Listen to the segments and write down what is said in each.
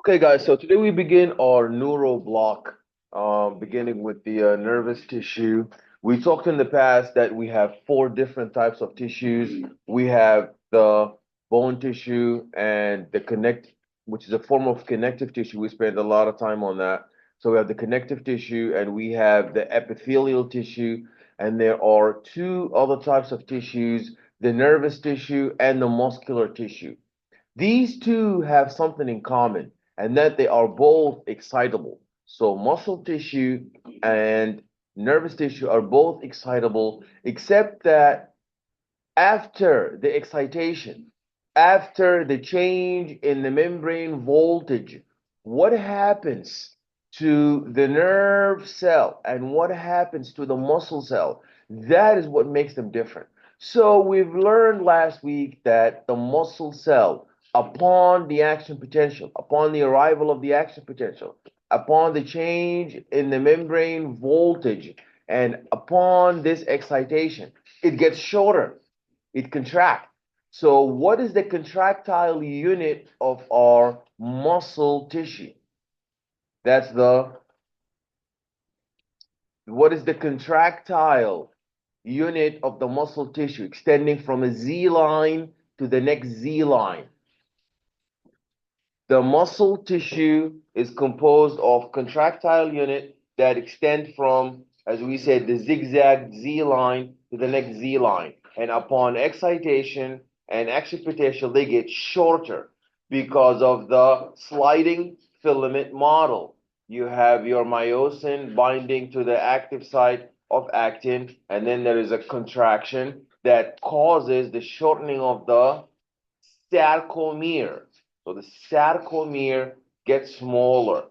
Okay, guys, so today we begin our neuro block, beginning with the nervous tissue. We talked in the past that we have four different types of tissues. We have the bone tissue and the which is a form of connective tissue. We spend a lot of time on that. So we have the connective tissue and we have the epithelial tissue, and there are two other types of tissues, the nervous tissue and the muscular tissue. These two have something in common, and that they are both excitable. So muscle tissue and nervous tissue are both excitable, except that after the excitation, after the change in the membrane voltage, what happens to the nerve cell and what happens to the muscle cell? That is what makes them different. So we've learned last week that the muscle cell, upon the action potential, upon the arrival of the action potential, upon the change in the membrane voltage, and upon this excitation, it gets shorter, it contracts. So what is the contractile unit of our muscle tissue? That's the What is the contractile unit of the muscle tissue extending from a Z line to the next Z line? The muscle tissue is composed of contractile unit that extend from, as we said, the zigzag Z line to the next Z line. And upon excitation and action potential, they get shorter because of the sliding filament model. You have your myosin binding to the active site of actin, and then there is a contraction that causes the shortening of the sarcomere. So the sarcomere gets smaller.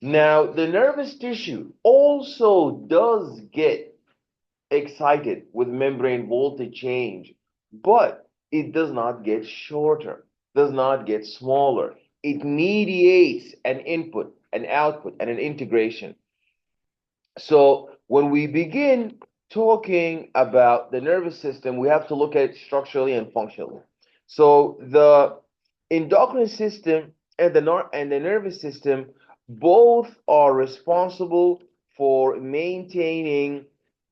Now, the nervous tissue also does get excited with membrane voltage change, but it does not get shorter, does not get smaller. It mediates an input, an output, and an integration. So when we begin talking about the nervous system, we have to look at it structurally and functionally. So the endocrine system and the nervous system both are responsible for maintaining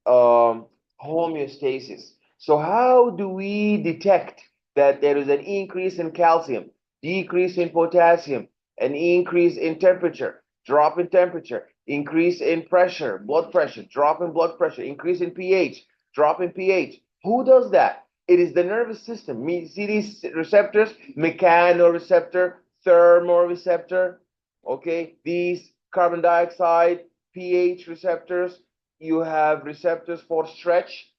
homeostasis. So how do we detect that there is an increase in calcium, decrease in potassium, an increase in temperature, drop in temperature, increase in pressure, blood pressure, drop in blood pressure, increase in pH, drop in pH? Who does that? It is the nervous system. See these receptors, mechanoreceptor, thermoreceptor, okay? These carbon dioxide, pH receptors. You have receptors for stretch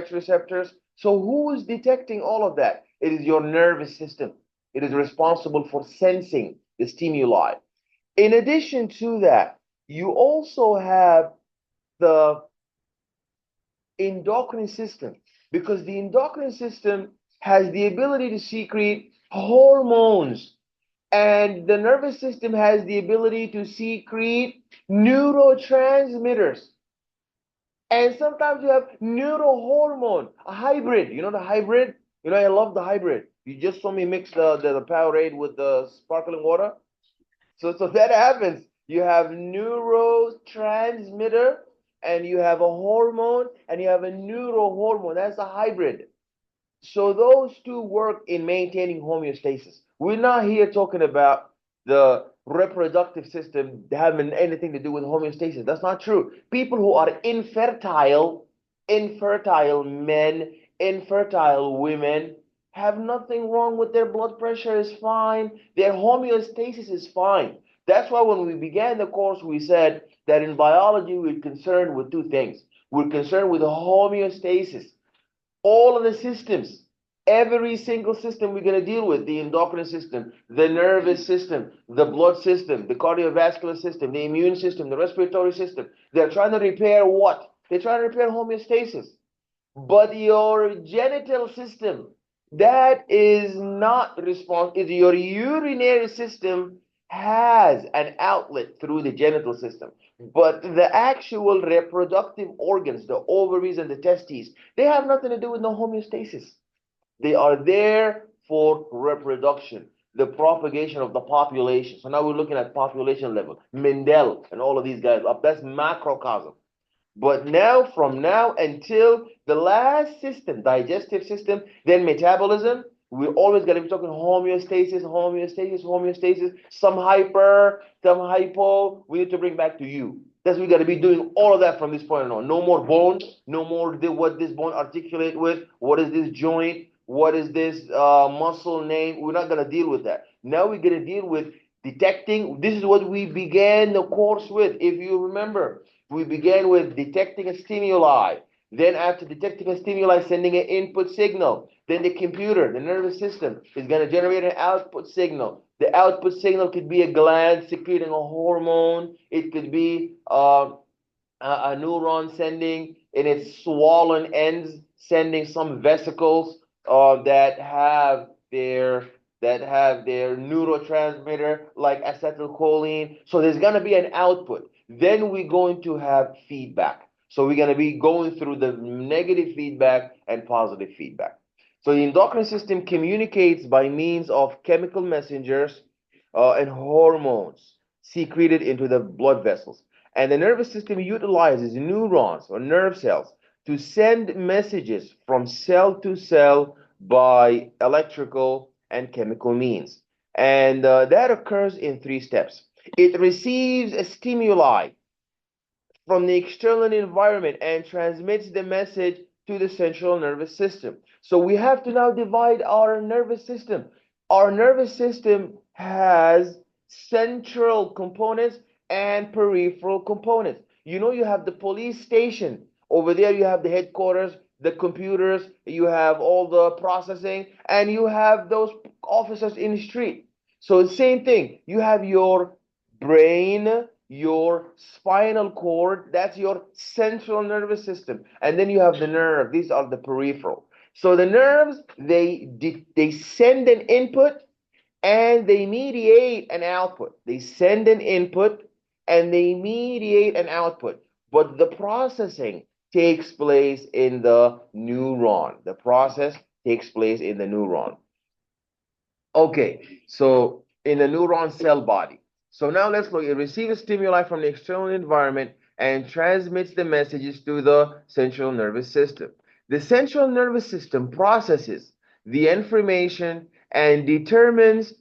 receptors. So who is detecting all of that? It is your nervous system. It is responsible for sensing the stimuli. In addition to that, you also have the endocrine system, because the endocrine system has the ability to secrete hormones, and the nervous system has the ability to secrete neurotransmitters. And sometimes you have neurohormone, a hybrid. You know the hybrid? You know, I love the hybrid. You just saw me mix the Powerade with the sparkling water. So that happens. You have neurotransmitter and you have a hormone and you have a neurohormone. That's a hybrid. So those two work in maintaining homeostasis. We're not here talking about the reproductive system having anything to do with homeostasis. That's not true. People who are infertile men, infertile women, have nothing wrong with their blood pressure is fine. Their homeostasis is fine. That's why when we began the course, we said that in biology, we're concerned with two things. We're concerned with homeostasis, all of the systems, every single system we're going to deal with, the endocrine system, the nervous system, the blood system, the cardiovascular system, the immune system, the respiratory system. They're trying to repair what? They're trying to repair homeostasis. But your genital system, that is not responsible. Your urinary system has an outlet through the genital system. But the actual reproductive organs, the ovaries and the testes, they have nothing to do with no homeostasis. They are there for reproduction. the propagation of the population. So now we're looking at population level, Mendel and all of these guys up. That's macrocosm. But now, from now until the last system, digestive system, then metabolism, we're always going to be talking homeostasis, homeostasis, homeostasis, some hyper, some hypo. We need to bring back to you. That's we got to be doing all of that from this point on. No more bone, no more what this bone articulate with, what is this joint, what is this muscle name. We're not going to deal with that. Now we're going to deal with detecting. This is what we began the course with, if you remember. We began with detecting a stimuli. Then after detecting a stimuli, sending an input signal. Then the computer, the nervous system, is going to generate an output signal. The output signal could be a gland secreting a hormone. It could be a neuron sending in its swollen ends, sending some vesicles that have their neurotransmitter like acetylcholine. So there's going to be an output. Then we're going to have feedback. So we're going to be going through the negative feedback and positive feedback. So the endocrine system communicates by means of chemical messengers and hormones secreted into the blood vessels. And the nervous system utilizes neurons or nerve cells to send messages from cell to cell by electrical and chemical means. And that occurs in 3 steps. It receives a stimuli from the external environment and transmits the message to the central nervous system. So we have to now divide our nervous system. Our nervous system has central components and peripheral components. You know, you have the police station. Over there, you have the headquarters, the computers, you have all the processing, and you have those officers in the street. So the same thing. You have your brain, your spinal cord, that's your central nervous system. And then you have the nerve. These are the peripheral. So the nerves, they send an input and they mediate an output. They send an input and they mediate an output. But the processing takes place in the neuron. The process takes place in the neuron. Okay, so in the neuron cell body. So now let's look. It receives stimuli from the external environment and transmits the messages to the central nervous system. The central nervous system processes the information and determines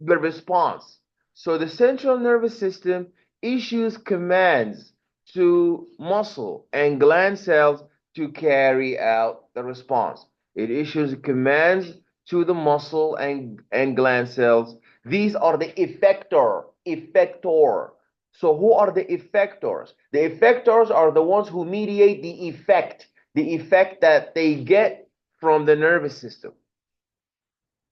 the response. So the central nervous system issues commands to muscle and gland cells to carry out the response. It issues commands to the muscle and gland cells. These are the effector. So who are the effectors? The effectors are the ones who mediate the effect that they get from the nervous system.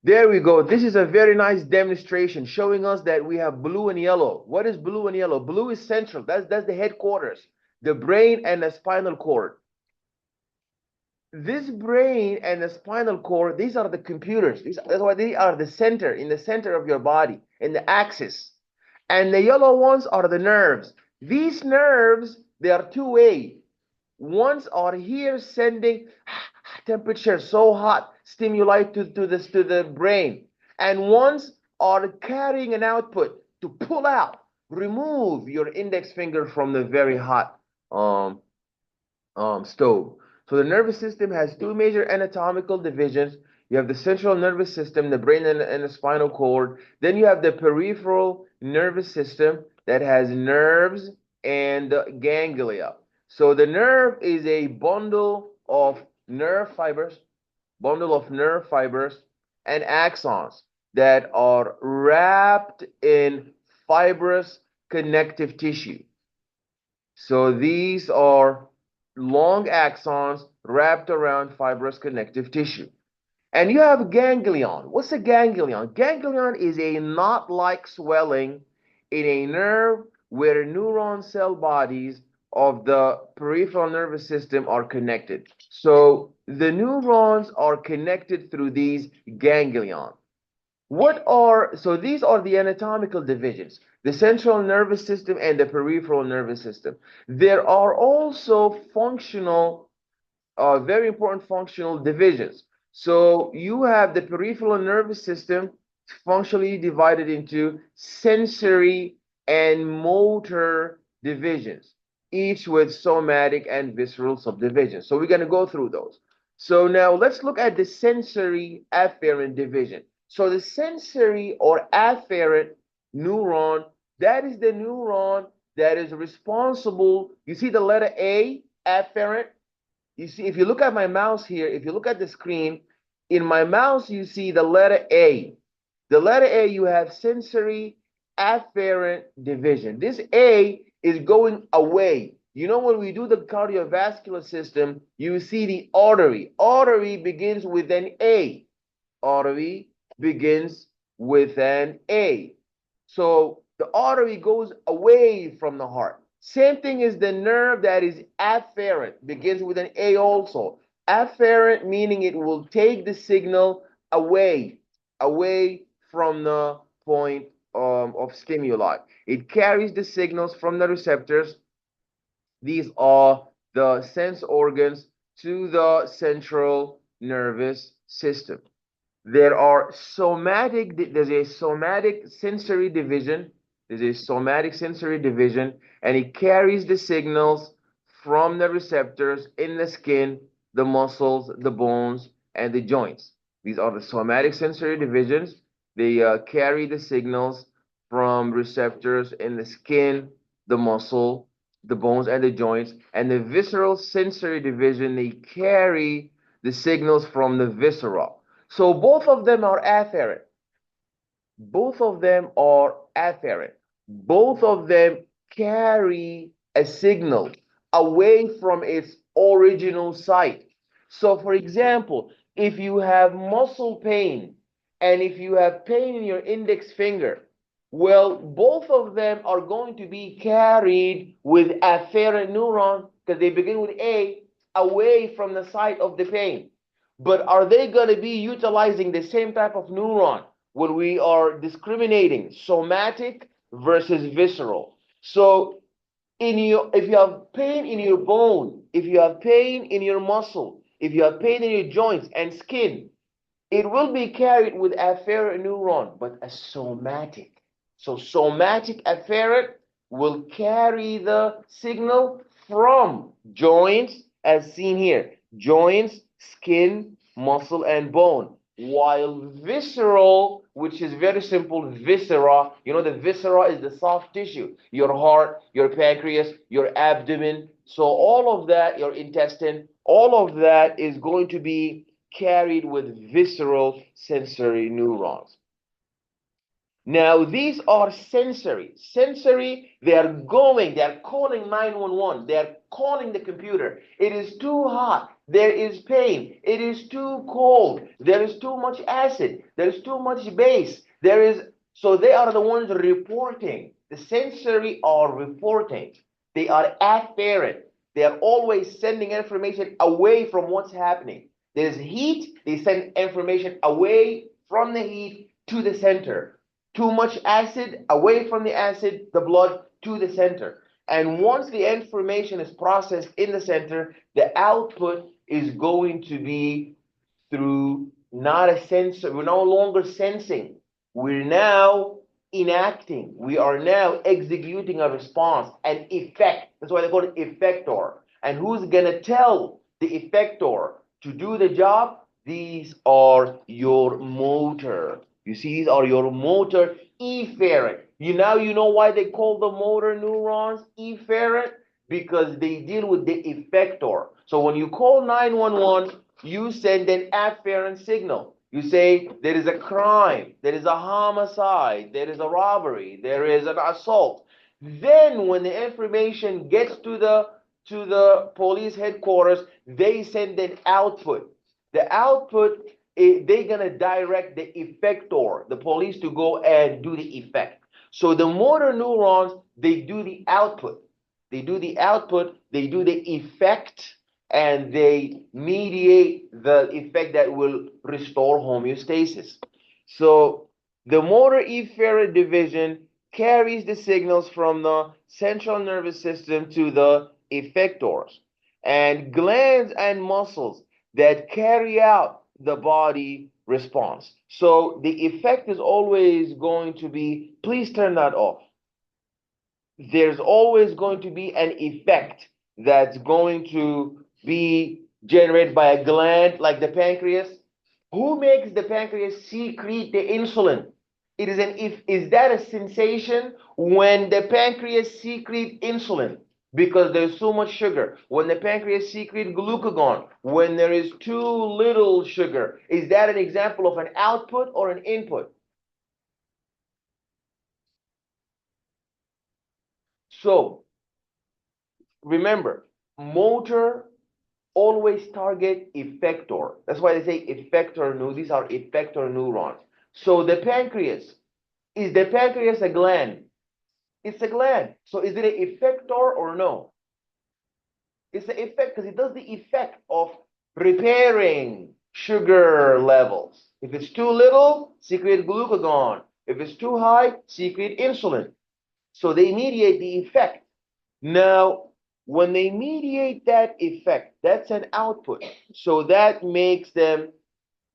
There we go. This is a very nice demonstration showing us that we have blue and yellow. What is blue and yellow? Blue is central. That's the headquarters, the brain and the spinal cord. This brain and the spinal cord, these are the computers. That's why they are the center, in the center of your body, in the axis. And the yellow ones are the nerves. These nerves, they are two-way. Ones are here sending temperature so hot stimuli to the brain. And ones are carrying an output to pull out, remove your index finger from the very hot stove. So the nervous system has 2 major anatomical divisions. You have the central nervous system, the brain and the spinal cord. Then you have the peripheral nervous system that has nerves and ganglia. So the nerve is a bundle of nerve fibers, and axons that are wrapped in fibrous connective tissue. So these are long axons wrapped around fibrous connective tissue. And you have ganglion. What's a ganglion? Ganglion is a knot-like swelling in a nerve where neuron cell bodies of the peripheral nervous system are connected. So the neurons are connected through these ganglion. So these are the anatomical divisions, the central nervous system and the peripheral nervous system. There are also functional, very important functional divisions. So you have the peripheral nervous system functionally divided into sensory and motor divisions, each with somatic and visceral subdivisions. So we're going to go through those. So now let's look at the sensory afferent division. So the sensory or afferent neuron, that is the neuron that is responsible. You see the letter A, afferent? You see, if you look at my mouse here, if you look at the screen, in my mouse, you see the letter A. The letter A, you have sensory afferent division. This A is going away. You know, when we do the cardiovascular system, you see the artery. Artery begins with an A. Artery begins with an A. So the artery goes away from the heart. Same thing is the nerve that is afferent, begins with an A also. Afferent meaning it will take the signal away from the point of stimuli. It carries the signals from the receptors. These are the sense organs to the central nervous system. There's a somatic sensory division. There's a somatic sensory division, and it carries the signals from the receptors in the skin, the muscles, the bones, and the joints. These are the somatic sensory divisions. They carry the signals from receptors in the skin, the muscle, the bones, and the joints. And the visceral sensory division, they carry the signals from the viscera. So both of them are afferent. Both of them are afferent. Both of them carry a signal away from its original site. So for example, if you have muscle pain and if you have pain in your index finger, well, both of them are going to be carried with afferent neuron because they begin with A away from the site of the pain. But are they going to be utilizing the same type of neuron when we are discriminating somatic versus visceral? So if you have pain in your bone, if you have pain in your muscle, if you have pain in your joints and skin, it will be carried with afferent neuron, but a somatic. So somatic afferent will carry the signal from joints, as seen here, joints, skin, muscle, and bone. While visceral, which is very simple, viscera, you know, the viscera is the soft tissue, your heart, your pancreas, your abdomen. So all of that, your intestine, all of that is going to be carried with visceral sensory neurons. Now, these are sensory. Sensory, they are calling 911. They are calling the computer. It is too hot. There is pain. It is too cold. There is too much acid. There is too much base. So they are the ones reporting. The sensory are reporting. They are afferent. They are always sending information away from what's happening. There's heat. They send information away from the heat to the center. Too much acid, away from the acid, the blood to the center. And once the information is processed in the center, the output is going to be through not a sensor. We're no longer sensing. We're now enacting. We are now executing a response, an effect. That's why they call it effector. And who's going to tell the effector to do the job? These are your motor. You see, these are your motor efferent. You know why they call the motor neurons efferent? Because they deal with the effector. So when you call 911, you send an afferent signal. You say there is a crime, there is a homicide, there is a robbery, there is an assault. Then when the information gets to the police headquarters, they send an output. The output, they're going to direct the effector, the police, to go and do the effect. So the motor neurons, they do the output. They do the output, they do the effect, and they mediate the effect that will restore homeostasis. So the motor efferent division carries the signals from the central nervous system to the effectors. And glands and muscles that carry out the body response. So the effect is always going to be, please turn that off. There's always going to be an effect that's going to be generated by a gland like the pancreas. Who makes the pancreas secrete the insulin? It is is that a sensation when the pancreas secrete insulin because there's so much sugar? When the pancreas secrete glucagon, when there is too little sugar, is that an example of an output or an input? So remember, motor always target effector. That's why they say effector neurons. These are effector neurons. So the pancreas, is the pancreas a gland? It's a gland. So is it an effector or no? It's an effect because it does the effect of repairing sugar levels. If it's too little, secrete glucagon. If it's too high, secrete insulin. So they mediate the effect. Now, when they mediate that effect, that's an output. So that makes them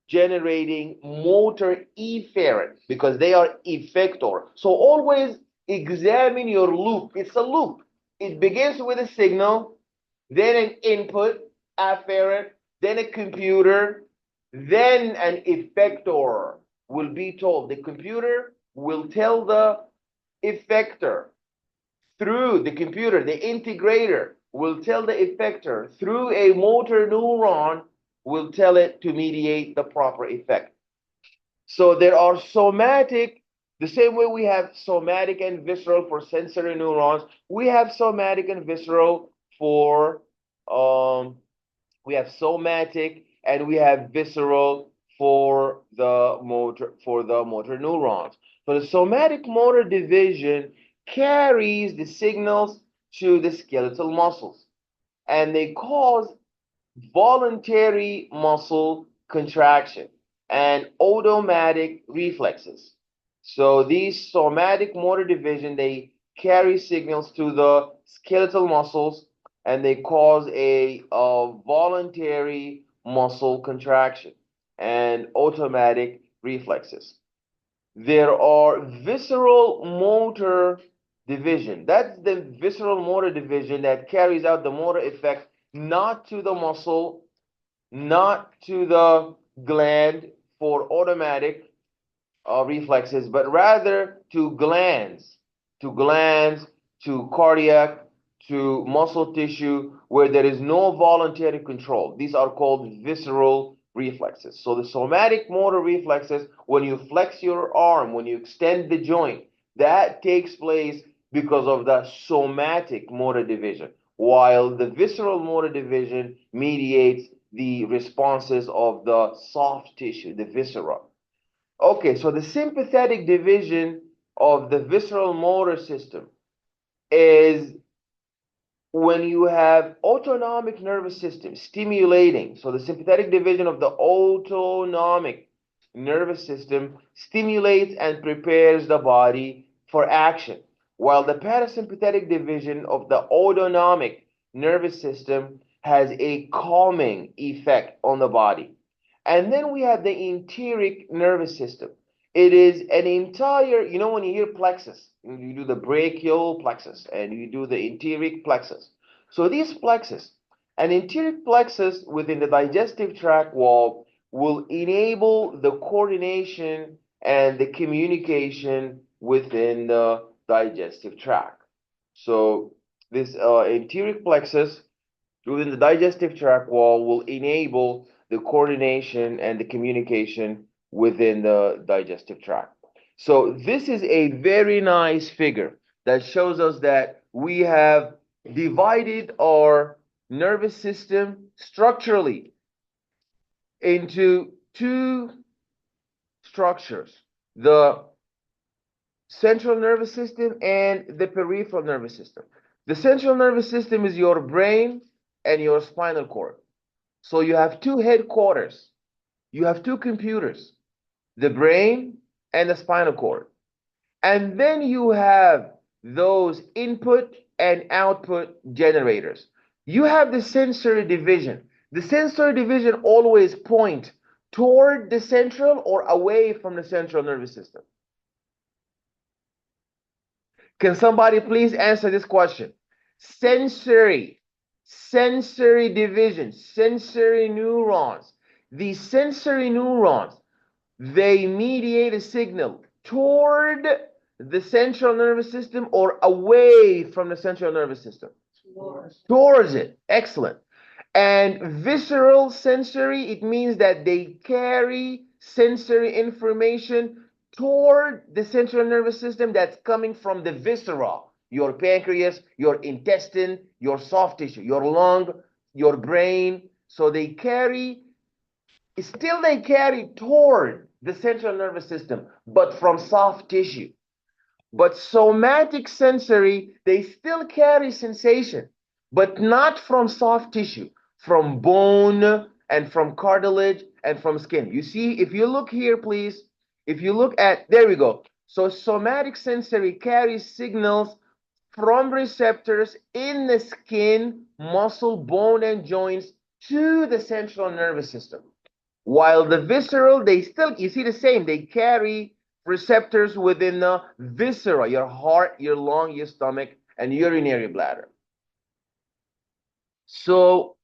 generating motor efferent because they are effector. So always examine your loop. It's a loop. It begins with a signal, then an input, afferent, then a computer, then an effector will be told. The computer will tell the effector through the computer, the integrator will tell the effector through a motor neuron will tell it to mediate the proper effect. So there are somatic, the same way we have somatic and visceral for sensory neurons, we have somatic and visceral for we have somatic and we have visceral for the motor neurons. So the somatic motor division carries the signals to the skeletal muscles and they cause voluntary muscle contraction and automatic reflexes. So these somatic motor division, they carry signals to the skeletal muscles and they cause a voluntary muscle contraction and automatic reflexes. There are visceral motor division. That's the visceral motor division that carries out the motor effect not to the muscle, not to the gland for automatic reflexes, but rather to glands, to cardiac, to muscle tissue where there is no voluntary control. These are called visceral reflexes. So the somatic motor reflexes, when you flex your arm, when you extend the joint, that takes place because of the somatic motor division, while the visceral motor division mediates the responses of the soft tissue, the viscera. Okay, so the sympathetic division of the visceral motor system is when you have autonomic nervous system stimulating. So the sympathetic division of the autonomic nervous system stimulates and prepares the body for action, while the parasympathetic division of the autonomic nervous system has a calming effect on the body. And then we have the enteric nervous system. It is an entire, you know, when you hear plexus, you do the brachial plexus and you do the enteric plexus. So these plexus, an enteric plexus within the digestive tract wall will enable the coordination and the communication within the digestive tract. So this enteric plexus within the digestive tract wall will enable the coordination and the communication within the digestive tract. So this is a very nice figure that shows us that we have divided our nervous system structurally into two structures, the central nervous system and the peripheral nervous system. The central nervous system is your brain and your spinal cord. So you have two headquarters. You have two computers, the brain and the spinal cord. And then you have those input and output generators. You have the sensory division. The sensory division always point toward the central or away from the central nervous system? Can somebody please answer this question? Sensory division, sensory neurons. These sensory neurons, they mediate a signal toward the central nervous system or away from the central nervous system? Towards it. Excellent. And visceral sensory, it means that they carry sensory information toward the central nervous system that's coming from the viscera, your pancreas, your intestine, your soft tissue, your lung, your brain. So they carry toward the central nervous system, but from soft tissue. But somatic sensory, they still carry sensation, but not from soft tissue, from bone and from cartilage and from skin. You see, if you look here, please, if you look at, there we go. So somatic sensory carries signals from receptors in the skin, muscle, bone, and joints to the central nervous system. While the visceral, they still, you see the same, they carry receptors within the viscera, your heart, your lung, your stomach, and urinary bladder. So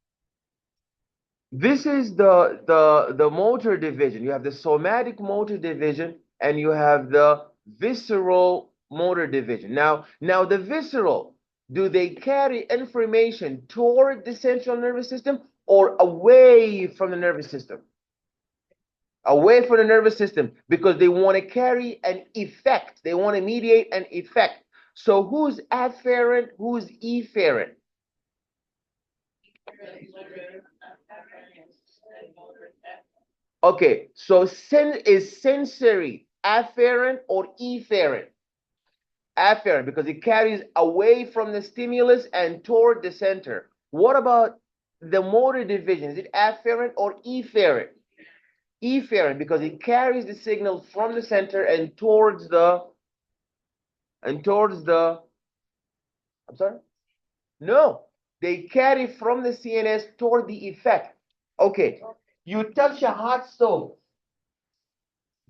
this is the motor division. You have the somatic motor division and you have the visceral motor division. Now the visceral, do they carry information toward the central nervous system or away from the nervous system? Away from the nervous system, because they want to carry an effect. They want to mediate an effect. So who's afferent? Who's efferent? Okay, so is sensory afferent or efferent? Afferent, because it carries away from the stimulus and toward the center. What about the motor division? Is it afferent or efferent? Efferent, because it carries the signal from the center and towards the I'm sorry? No, they carry from the CNS toward the effect. Okay, you touch a hot stove.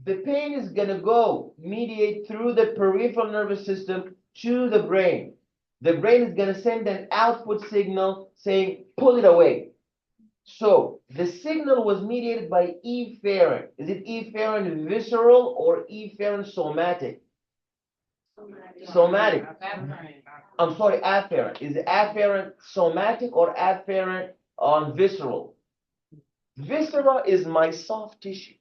The pain is gonna go mediate through the peripheral nervous system to the brain. The brain is gonna send an output signal saying, pull it away. So the signal was mediated by efferent. Is it efferent visceral or efferent somatic? Somatic. I'm sorry, afferent. Is it afferent somatic or afferent on visceral? Viscera is my soft tissue,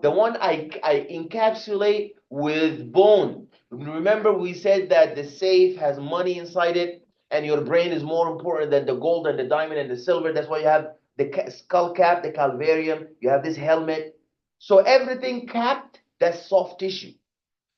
the one I encapsulate with bone. Remember, we said that the safe has money inside it, and your brain is more important than the gold and the diamond and the silver. That's why you have the skull cap, the calvarium. You have this helmet. So everything capped, that's soft tissue.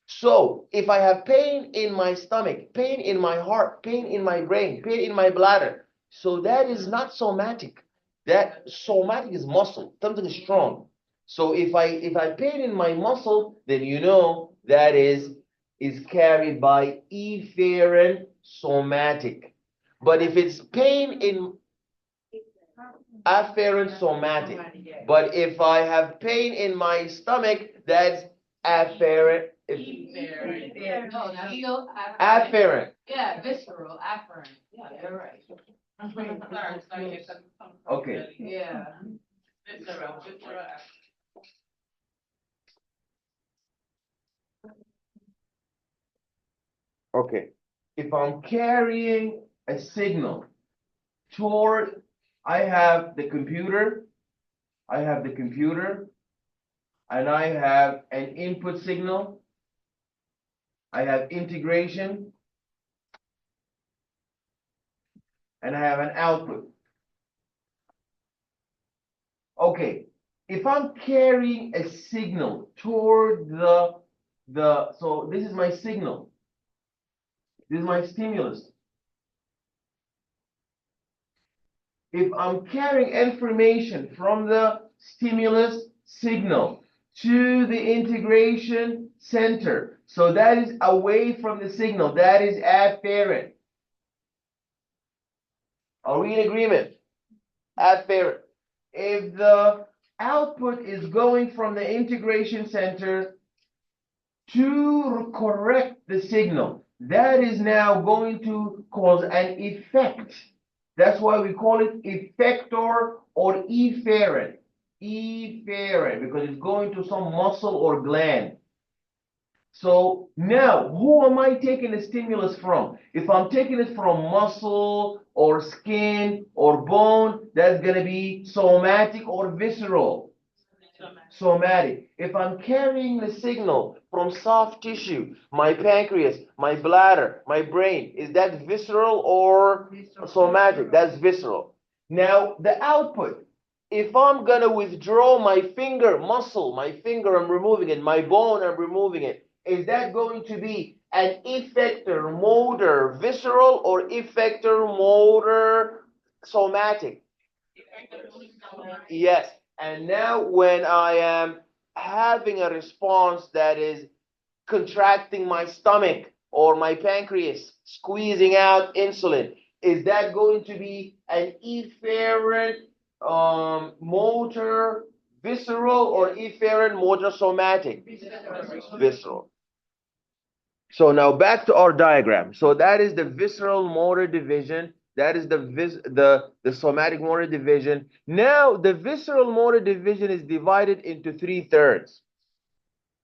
So if I have pain in my stomach, pain in my heart, pain in my brain, pain in my bladder, so that is not somatic. That somatic is muscle, something strong. So if I pain in my muscle, then you know that is carried by efferent somatic. But if it's pain in afferent somatic, but if I have pain in my stomach, that's afferent. Yeah, no, feel Afferent. Yeah, visceral, afferent. Yeah, you're right. Okay. Yeah. Okay. If I'm carrying a signal toward, I have the computer, and I have an input signal, I have integration, and I have an output. Okay, if I'm carrying a signal toward so this is my signal, this is my stimulus. If I'm carrying information from the stimulus signal to the integration center, so that is away from the signal, that is afferent. Are we in agreement? Afferent. If the output is going from the integration center to correct the signal. That is now going to cause an effect. That's why we call it effector or efferent. Efferent, because it's going to some muscle or gland. So now, who am I taking the stimulus from? If I'm taking it from muscle or skin or bone, that's going to be somatic or visceral. Somatic. If I'm carrying the signal from soft tissue, my pancreas, my bladder, my brain, is that visceral or somatic? That's visceral. Now, the output. If I'm going to withdraw my finger muscle, my finger, I'm removing it, my bone, I'm removing it, is that going to be an effector motor visceral or effector motor somatic? Yes. And now when I am having a response that is contracting my stomach or my pancreas, squeezing out insulin, is that going to be an efferent motor visceral or efferent motor somatic? Visceral. So now back to our diagram. So that is the visceral motor division. That is the somatic motor division. Now the visceral motor division is divided into 3/3.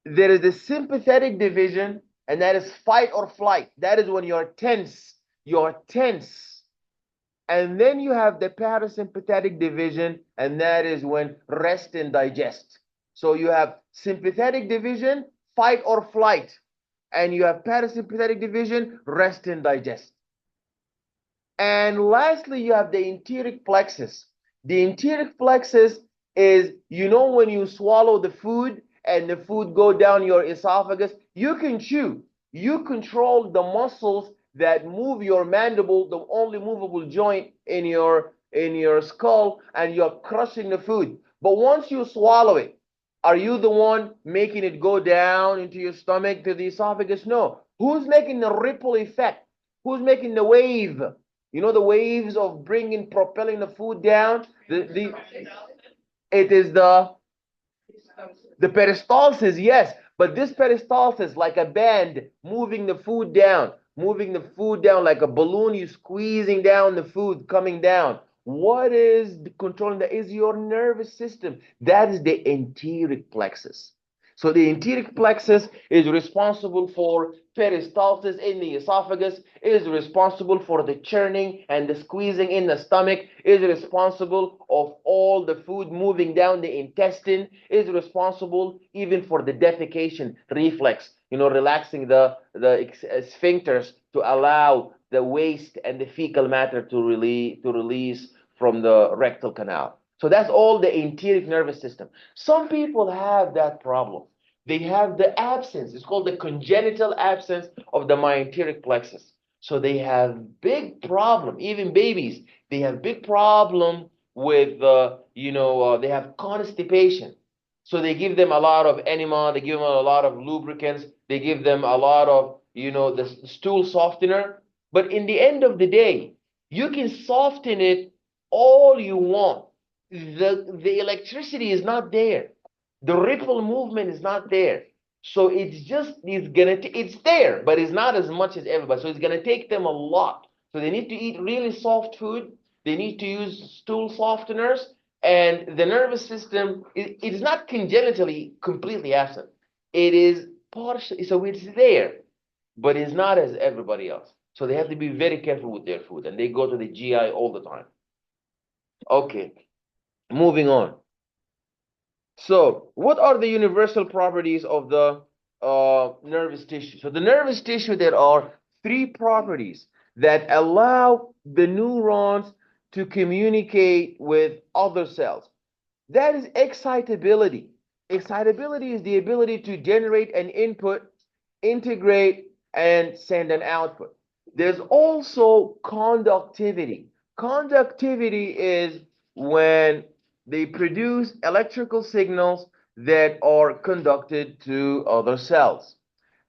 There is the sympathetic division, and that is fight or flight. That is when you're tense. You're tense. And then you have the parasympathetic division, and that is when rest and digest. So you have sympathetic division, fight or flight, and you have parasympathetic division, rest and digest. And lastly, you have the enteric plexus. The enteric plexus is, you know, when you swallow the food and the food go down your esophagus, you can chew. You control the muscles that move your mandible, the only movable joint in your skull, and you're crushing the food. But once you swallow it, are you the one making it go down into your stomach to the esophagus? No. Who's making the ripple effect? Who's making the wave? You know the waves of propelling the food down? It is the peristalsis, yes. But this peristalsis, like a band, moving the food down like a balloon, you squeezing down the food coming down. What is controlling that? Is your nervous system. That is the enteric plexus. So the enteric plexus is responsible for peristalsis in the esophagus, is responsible for the churning and the squeezing in the stomach, is responsible of all the food moving down the intestine, is responsible even for the defecation reflex, relaxing the sphincters to allow the waste and the fecal matter to release from the rectal canal. So that's all the enteric nervous system. Some people have that problem. They have the absence. It's called the congenital absence of the myenteric plexus. So they have big problem. Even babies, they have big problem with, they have constipation. So they give them a lot of enema. They give them a lot of lubricants. They give them a lot of, the stool softener. But in the end of the day, you can soften it all you want. The electricity is not there. The ripple movement is not there. So it's there, but it's not as much as everybody. So it's gonna take them a lot. So they need to eat really soft food. They need to use stool softeners, and the nervous system it is not congenitally completely absent. It is partially, so it's there, but it's not as everybody else. So they have to be very careful with their food, and they go to the GI all the time. Okay, moving on. So, what are the universal properties of the nervous tissue? So, the nervous tissue, there are 3 properties that allow the neurons to communicate with other cells. That is excitability. Excitability is the ability to generate an input, integrate, and send an output. There's also conductivity. Conductivity is when they produce electrical signals that are conducted to other cells.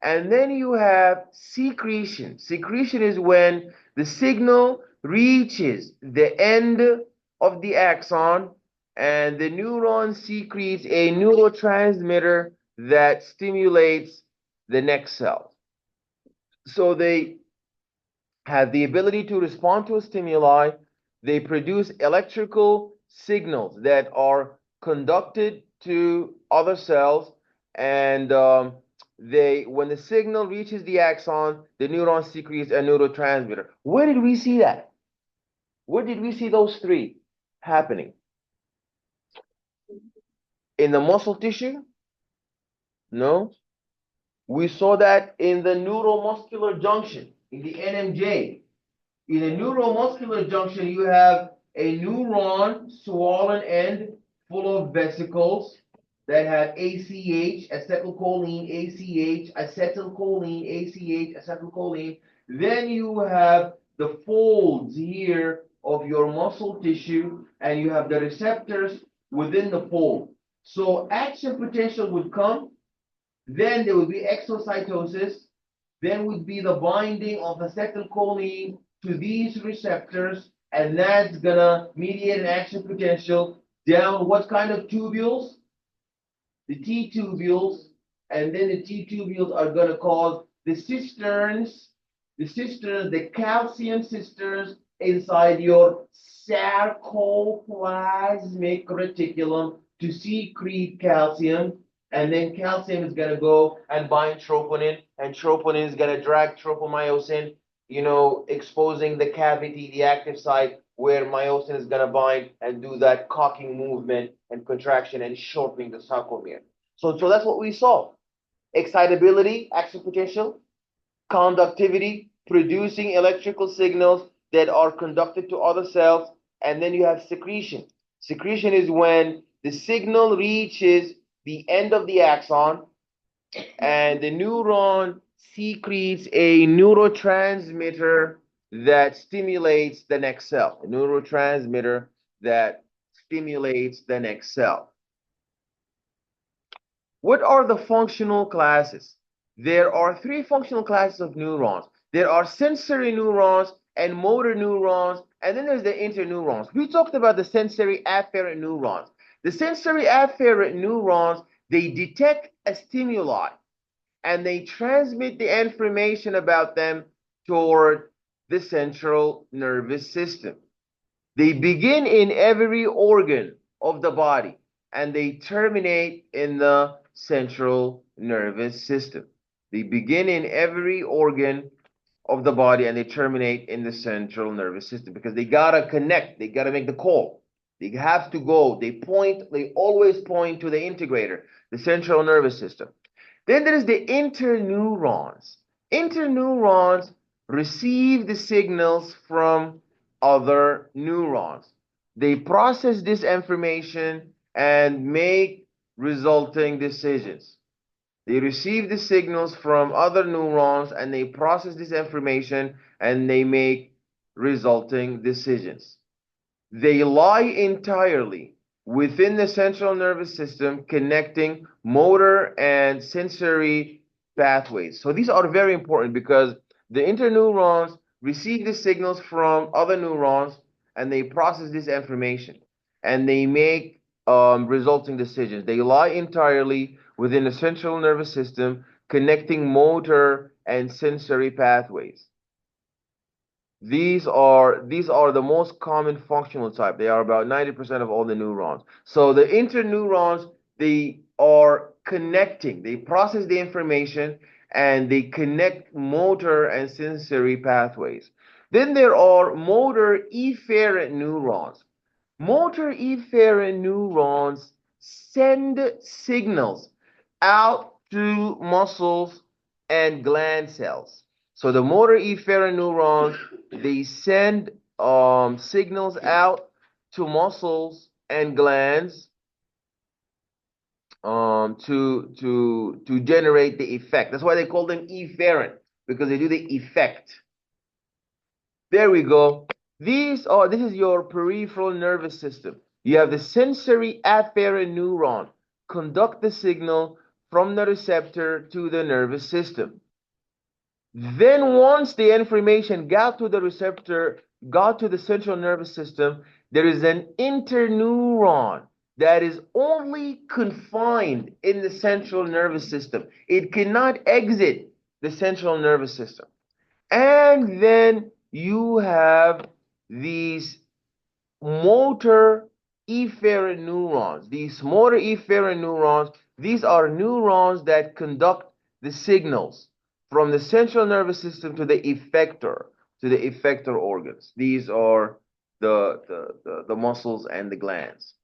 And then you have secretion. Secretion is when the signal reaches the end of the axon and the neuron secretes a neurotransmitter that stimulates the next cell. So they have the ability to respond to a stimuli. They produce electrical signals that are conducted to other cells, and when the signal reaches the axon, the neuron secretes a neurotransmitter. Where did we see that? Where did we see those three happening? In the muscle tissue? No. We saw that in the neuromuscular junction, in the NMJ. In a neuromuscular junction, you have a neuron swollen end full of vesicles that have ACH, acetylcholine, ACH, acetylcholine, ACH, acetylcholine. Then you have the folds here of your muscle tissue, and you have the receptors within the fold. So action potential would come, then there would be exocytosis, then would be the binding of acetylcholine to these receptors, and that's gonna mediate an action potential down what kind of tubules? The T tubules, and then the T tubules are gonna cause the cisterns, the calcium cisterns inside your sarcoplasmic reticulum to secrete calcium, and then calcium is gonna go and bind troponin, and troponin is gonna drag tropomyosin, exposing the cavity, the active site, where myosin is gonna bind and do that cocking movement and contraction and shortening the sarcomere. So that's what we saw. Excitability, action potential, conductivity, producing electrical signals that are conducted to other cells, and then you have secretion. Secretion is when the signal reaches the end of the axon, and the neuron secretes a neurotransmitter that stimulates the next cell. A neurotransmitter that stimulates the next cell. What are the functional classes? There are three functional classes of neurons. There are sensory neurons and motor neurons, and then there's the interneurons. We talked about the sensory afferent neurons. The sensory afferent neurons, they detect a stimuli, and they transmit the information about them toward the central nervous system. They begin in every organ of the body, and they terminate in the central nervous system. They begin in every organ of the body, and they terminate in the central nervous system, because they gotta connect, they gotta make the call. They have to go, they always point to the integrator, the central nervous system. Then there is the interneurons. Interneurons receive the signals from other neurons. They process this information and make resulting decisions. They receive the signals from other neurons, and they process this information and they make resulting decisions. They lie entirely within the central nervous system, connecting motor and sensory pathways. So these are very important, because the interneurons receive the signals from other neurons, and they process this information and they make resulting decisions. They lie entirely within the central nervous system, connecting motor and sensory pathways. These are the most common functional type. They are about 90% of all the neurons. So the interneurons, they are connecting. They process the information and they connect motor and sensory pathways. Then there are motor efferent neurons. Motor efferent neurons send signals out to muscles and gland cells. So the motor efferent neurons, they send signals out to muscles and glands to generate the effect. That's why they call them efferent, because they do the effect. There we go. This is your peripheral nervous system. You have the sensory afferent neuron conduct the signal from the receptor to the nervous system. Then once the information got to the receptor, got to the central nervous system, There is an interneuron that is only confined in the central nervous system. It cannot exit the central nervous system. And then you have these motor efferent neurons. These motor efferent neurons, these are neurons that conduct the signals from the central nervous system to the effector organs. These are the muscles and the glands.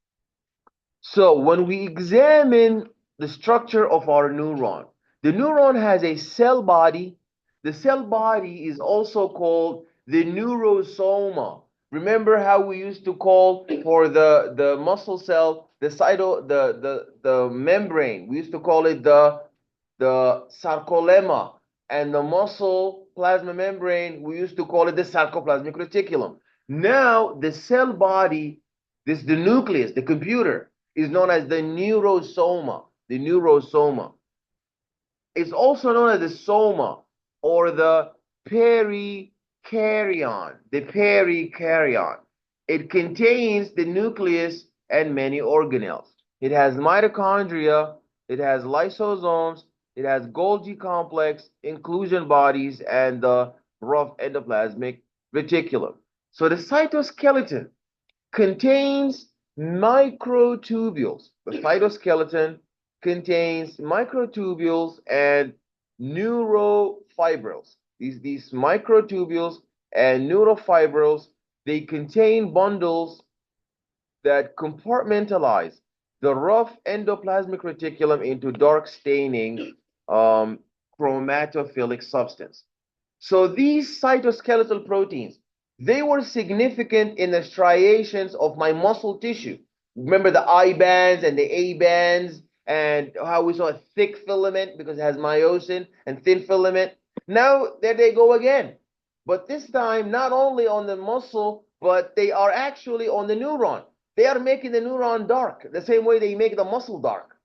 So when we examine the structure of our neuron, the neuron has a cell body. The cell body is also called the neurosoma. Remember how we used to call for the muscle cell, the membrane. We used to call it the sarcolemma, and the muscle plasma membrane, we used to call it the sarcoplasmic reticulum. Now the cell body, the nucleus, the computer, is known as the neurosoma. The neurosoma. It's also known as the soma or the perikaryon. The perikaryon. It contains the nucleus and many organelles. It has mitochondria, it has lysosomes, it has Golgi complex, inclusion bodies, and the rough endoplasmic reticulum. So the cytoskeleton contains microtubules. The cytoskeleton contains microtubules and neurofibrils. These microtubules and neurofibrils, they contain bundles that compartmentalize the rough endoplasmic reticulum into dark staining chromatophilic substance. So these cytoskeletal proteins, they were significant in the striations of my muscle tissue. Remember the I bands and the A bands, and how we saw a thick filament because it has myosin, and thin filament. Now there they go again. But this time, not only on the muscle, but they are actually on the neuron. They are making the neuron dark, the same way they make the muscle dark.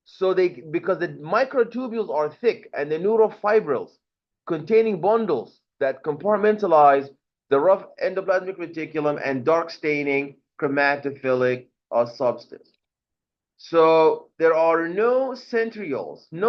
So because the microtubules are thick and the neurofibrils containing bundles that compartmentalize the rough endoplasmic reticulum and dark staining chromatophilic substance. So there are no centrioles. They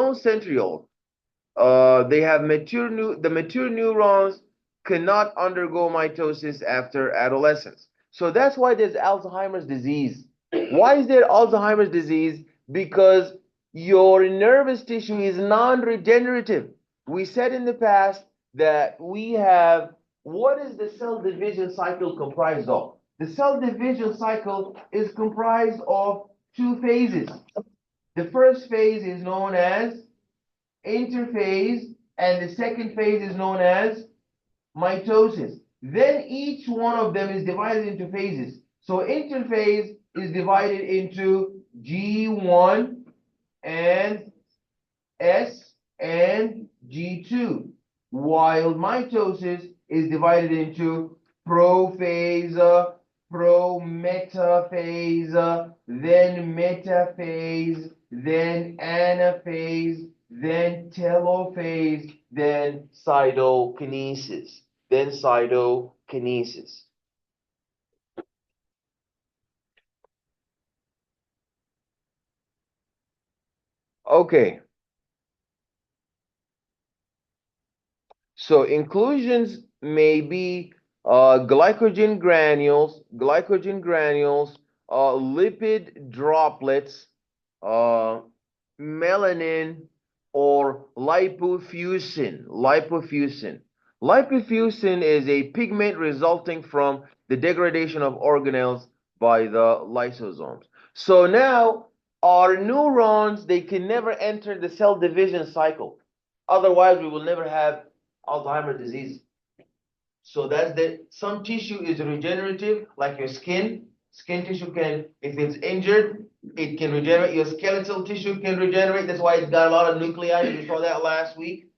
have the mature neurons cannot undergo mitosis after adolescence. So that's why there's Alzheimer's disease. Why is there Alzheimer's disease? Because your nervous tissue is non-regenerative. We said in the past that we have, what is the cell division cycle comprised of? The cell division cycle is comprised of two phases. The first phase is known as interphase, and the second phase is known as mitosis. Then each one of them is divided into phases. So interphase is divided into G1 and S and G2, while mitosis is divided into prophase, prometaphase, then metaphase, then anaphase, then telophase, then cytokinesis. Okay. So inclusions may be glycogen granules, lipid droplets, melanin, or lipofuscin. Lipofuscin is a pigment resulting from the degradation of organelles by the lysosomes. So now our neurons, they can never enter the cell division cycle. Otherwise, we will never have Alzheimer's disease. So some tissue is regenerative, like your skin. Skin tissue can, if it's injured, it can regenerate. Your skeletal tissue can regenerate. That's why it's got a lot of nuclei. We saw that last week.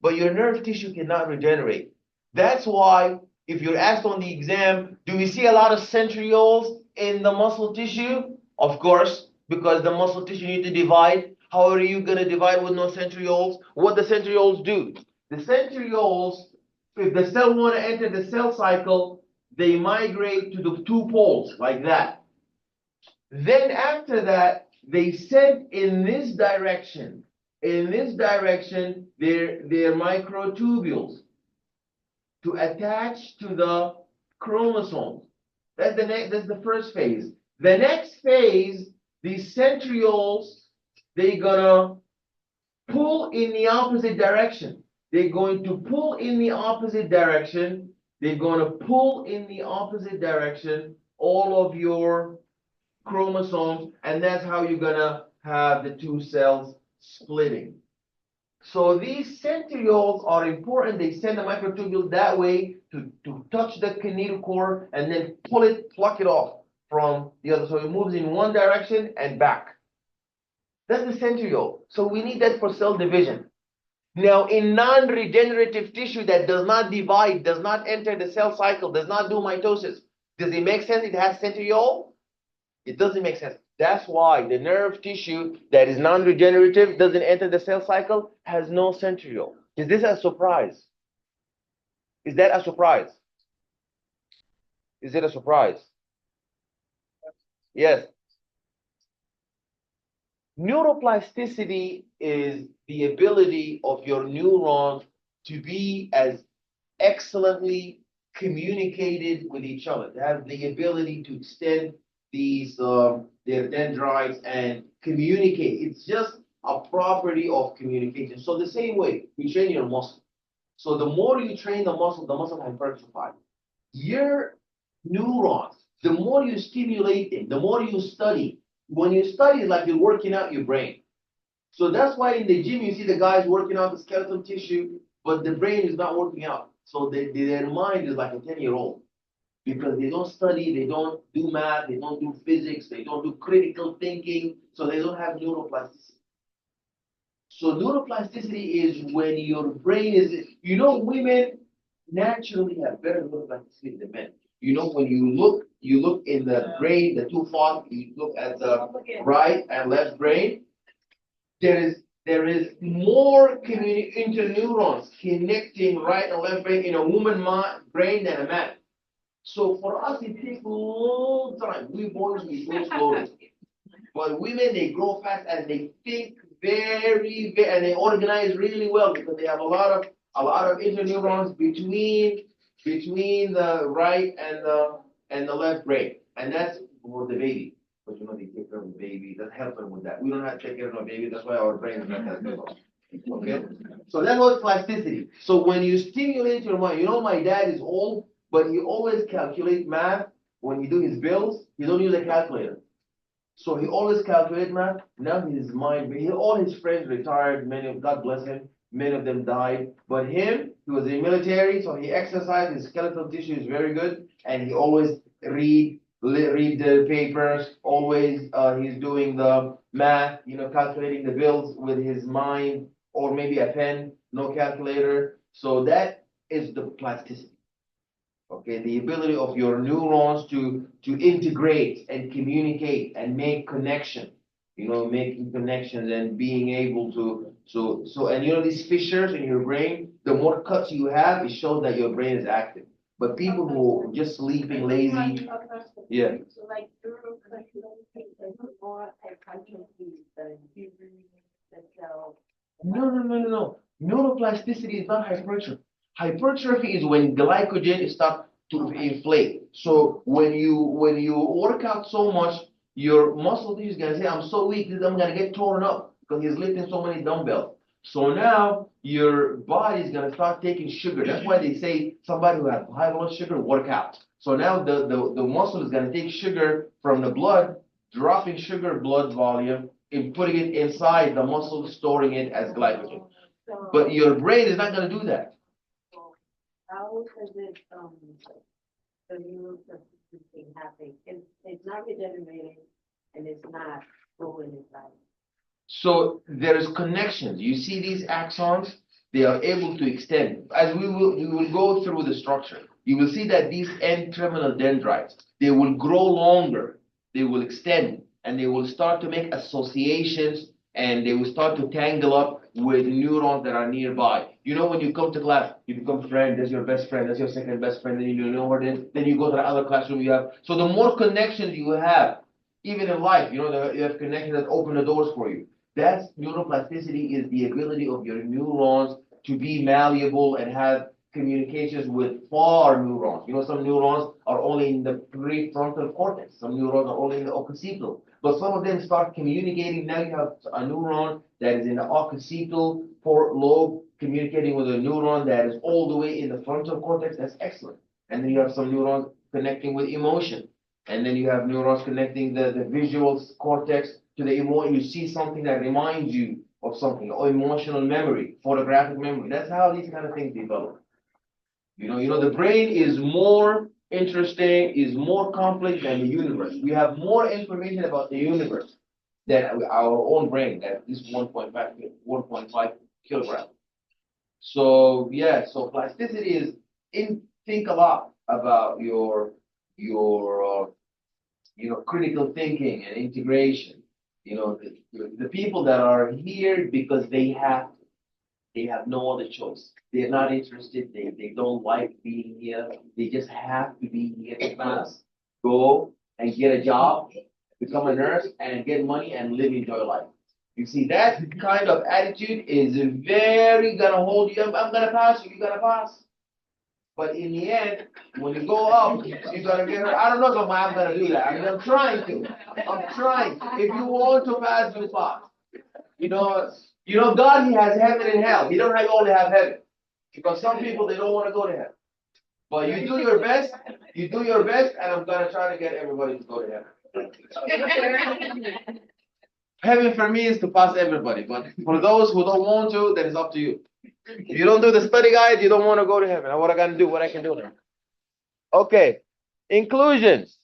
But your nerve tissue cannot regenerate. That's why, if you're asked on the exam, do we see a lot of centrioles in the muscle tissue? Of course, because the muscle tissue need to divide. How are you going to divide with no centrioles? What the centrioles do? The centrioles, if the cell want to enter the cell cycle, they migrate to the two poles like that. Then after that, they send in this direction. In this direction, they're microtubules to attach to the chromosomes. That's the first phase. The next phase, these centrioles, they're gonna pull in the opposite direction. They're going to pull in the opposite direction. They're gonna pull in the opposite direction all of your chromosomes, and that's how you're gonna have the two cells splitting. So these centrioles are important. They send the microtubule that way to touch the kinetochore and then pluck it off from the other. So it moves in one direction and back. That's the centriole. So we need that for cell division. Now, in non-regenerative tissue that does not divide, does not enter the cell cycle, does not do mitosis, does it make sense it has centriole? It doesn't make sense. That's why the nerve tissue that is non-regenerative, doesn't enter the cell cycle, has no centriole. Is this a surprise? Is that a surprise? Is it a surprise? Yes. Neuroplasticity is the ability of your neurons to be as excellently communicated with each other. They have the ability to extend these their dendrites and communicate. It's just a property of communication. So the same way you train your muscle. So the more you train the muscle hypertrophies. Your neurons, the more you stimulate them, the more you study. When you study, it's like you're working out your brain. So that's why in the gym you see the guys working out the skeletal tissue, but the brain is not working out. So their mind is like a 10-year-old because they don't study, they don't do math, they don't do physics, they don't do critical thinking, so they don't have neuroplasticity. So neuroplasticity is when your brain is, women naturally have better neuroplasticity than men. When you look in the brain, the two thoughts, you look at the right and left brain, there is more interneurons connecting right and left brain in a woman brain than a man. So for us, it takes a long time. We boys, we grow slowly. But women, they grow fast and they think very, very, and they organize really well because they have a lot of interneurons between the right and the left brain. And that's for the baby. But they take care of the baby. That helps them with that. We don't have to take care of our baby. That's why our brain is not that good. Okay? So that's what plasticity. So when you stimulate your mind, my dad is old, but he always calculate math when he do his bills. He don't use a calculator. So he always calculate math. Now his mind, all his friends retired. God bless him, many of them died. But him, he was in the military, so he exercised. His skeletal tissue is very good, and he always read the papers. Always, he's doing the math, calculating the bills with his mind, or maybe a pen, no calculator. So that is the plasticity. Okay, the ability of your neurons to integrate and communicate and make connection, making connections and being able to, and these fissures in your brain, the more cuts you have, it shows that your brain is active. But people who are just sleeping, lazy, yeah. So like neuroplasticity is more hypertrophy than the cell. No. Neuroplasticity is not hypertrophy. Hypertrophy is when glycogen starts to inflate. So when you work out so much, your muscle tissue is gonna say, "I'm so weak, I'm gonna get torn up because he's lifting so many dumbbells." So now your body is gonna start taking sugar. That's why they say somebody who has high blood sugar work out. So now the muscle is gonna take sugar from the blood, dropping sugar blood volume, and putting it inside the muscle, storing it as glycogen. But your brain is not gonna do that. How does it, the neuroplasticity happen? It's not regenerating and it's not going inside. So there is connections. You see these axons, they are able to extend. As we will go through the structure, you will see that these N-terminal dendrites, they will grow longer, they will extend, and they will start to make associations, and they will start to tangle up with neurons that are nearby. You know, when you come to class, you become friend, that's your best friend, that's your second best friend, then you know what it is, then you go to the other classroom you have. So the more connections you have, even in life, you have connections that open the doors for you. That's neuroplasticity is the ability of your neurons to be malleable and have communications with far neurons. You know, some neurons are only in the prefrontal cortex. Some neurons are only in the occipital. But some of them start communicating. Now you have a neuron that is in the occipital lobe communicating with a neuron that is all the way in the frontal cortex. That's excellent. And then you have some neurons connecting with emotion. And then you have neurons connecting the visual cortex to the emotion. You see something that reminds you of something, or emotional memory, photographic memory. That's how these kind of things develop. The brain is more interesting, is more complex than the universe. We have more information about the universe than our own brain, that is 1.5 kilograms. So yeah, so plasticity is think a lot about your critical thinking and integration. The people that are here because they have no other choice. They're not interested. They don't like being here. They just have to be here to pass, go and get a job, become a nurse, and get money and enjoy life. You see, that kind of attitude is very gonna hold you. I'm gonna pass you. You gotta pass. But in the end, when you go up, you're gonna get hurt. I don't know if I'm gonna do that. I mean, I'm trying to. I'm trying. If you want to pass, you pass. God, He has heaven and hell. He don't only have heaven. Because some people, they don't want to go to heaven. But you do your best, and I'm gonna try to get everybody to go to heaven. Heaven for me is to pass everybody, but for those who don't want to, then it's up to you. If you don't do the study guide, you don't want to go to heaven. What I gotta do, what I can do now. Okay, inclusions.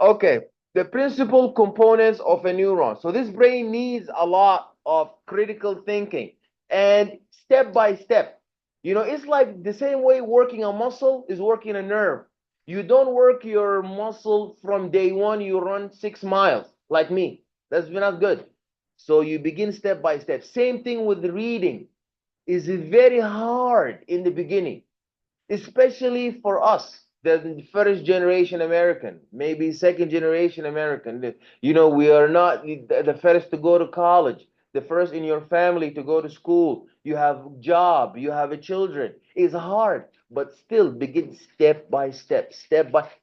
Okay, the principal components of a neuron. So this brain needs a lot of critical thinking and step by step. It's like the same way working a muscle is working a nerve. You don't work your muscle from day one, you run 6 miles like me. That's not good. So you begin step by step. Same thing with reading. Is very hard in the beginning, especially for us, the first generation American, maybe second generation American. We are not the first to go to college, the first in your family to go to school. You have job, you have a children. It's hard, but still begin step by step,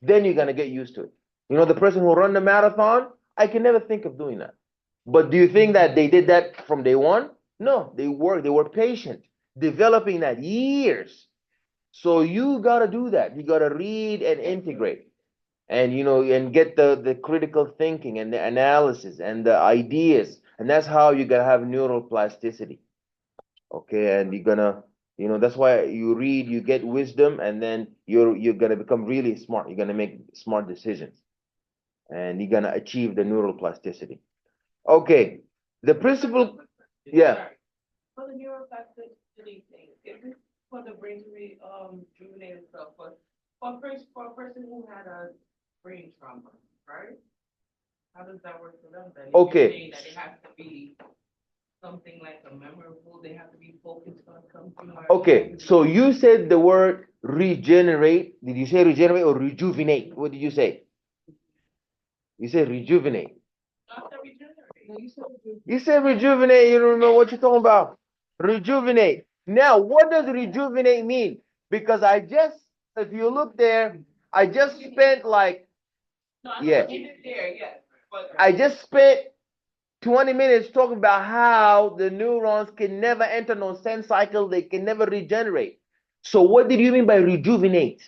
then you're gonna get used to it. The person who run the marathon, I can never think of doing that. But do you think that they did that from day one? No, they were patient, developing that years. So you gotta do that. You gotta read and integrate, and and get the critical thinking and the analysis and the ideas, and that's how you're gonna have neuroplasticity. Okay, and you're gonna, that's why you read, you get wisdom, and then you're gonna become really smart. You're gonna make smart decisions, and you're gonna achieve the neuroplasticity. Okay, the principle, yeah. For the neuroplasticity thing, is this for the brain to rejuvenate itself? But for a person who had a brain trauma, right? How does that work for them then? If you're Okay. saying that it has to be something like a memorable, they have to be focused on something. Okay, so you said the word regenerate. Did you say regenerate or rejuvenate? What did you say? You said rejuvenate. Not the regenerate. You said rejuvenate. You don't know what you're talking about. Rejuvenate. Now, what does rejuvenate mean? Because if you look there, I just spent like, No, I yeah. know you did there, yes. But I just spent 20 minutes talking about how the neurons can never enter no sense cycle. They can never regenerate. So what did you mean by rejuvenate?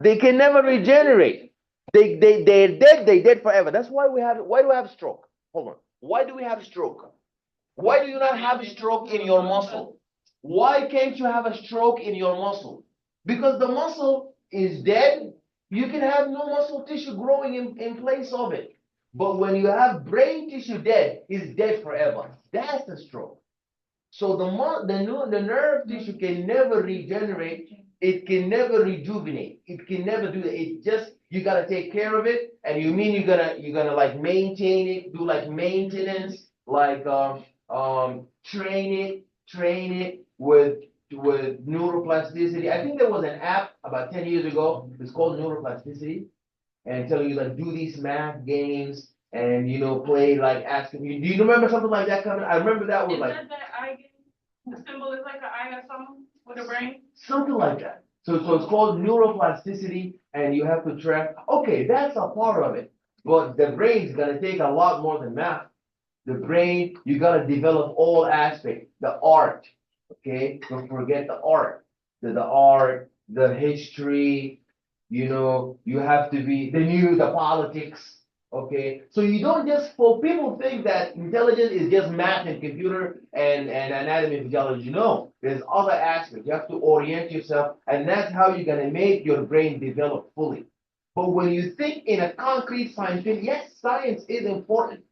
They can never regenerate. They're dead. They're dead forever. That's why why do we have stroke? Hold on. Why do we have stroke? Why do you not have a stroke in your muscle? Why can't you have a stroke in your muscle? Because the muscle is dead. You can have no muscle tissue growing in place of it. But when you have brain tissue dead, it's dead forever. That's a stroke. So the nerve tissue can never regenerate. It can never rejuvenate. It can never do that. It just, you gotta take care of it, and you're gonna like maintain it, do like maintenance, like train it with neuroplasticity. I think there was an app about 10 years ago. It's called neuroplasticity, and telling you like do these math games and play like asking you. Do you remember something like that coming? I remember that was Is like that the eye, the symbol is like an eye or something with a brain? something like that. So it's called neuroplasticity, and you have to track. Okay, that's a part of it, but the brain's gonna take a lot more than math. The brain, you gotta develop all aspects, the art, okay? Don't forget the art, the art, the history, you have to be, the politics, okay? So you don't just, for people think that intelligence is just math and computer and anatomy and physiology. No, there's other aspects. You have to orient yourself, and that's how you're gonna make your brain develop fully. But when you think in a concrete scientific, yes, science is important.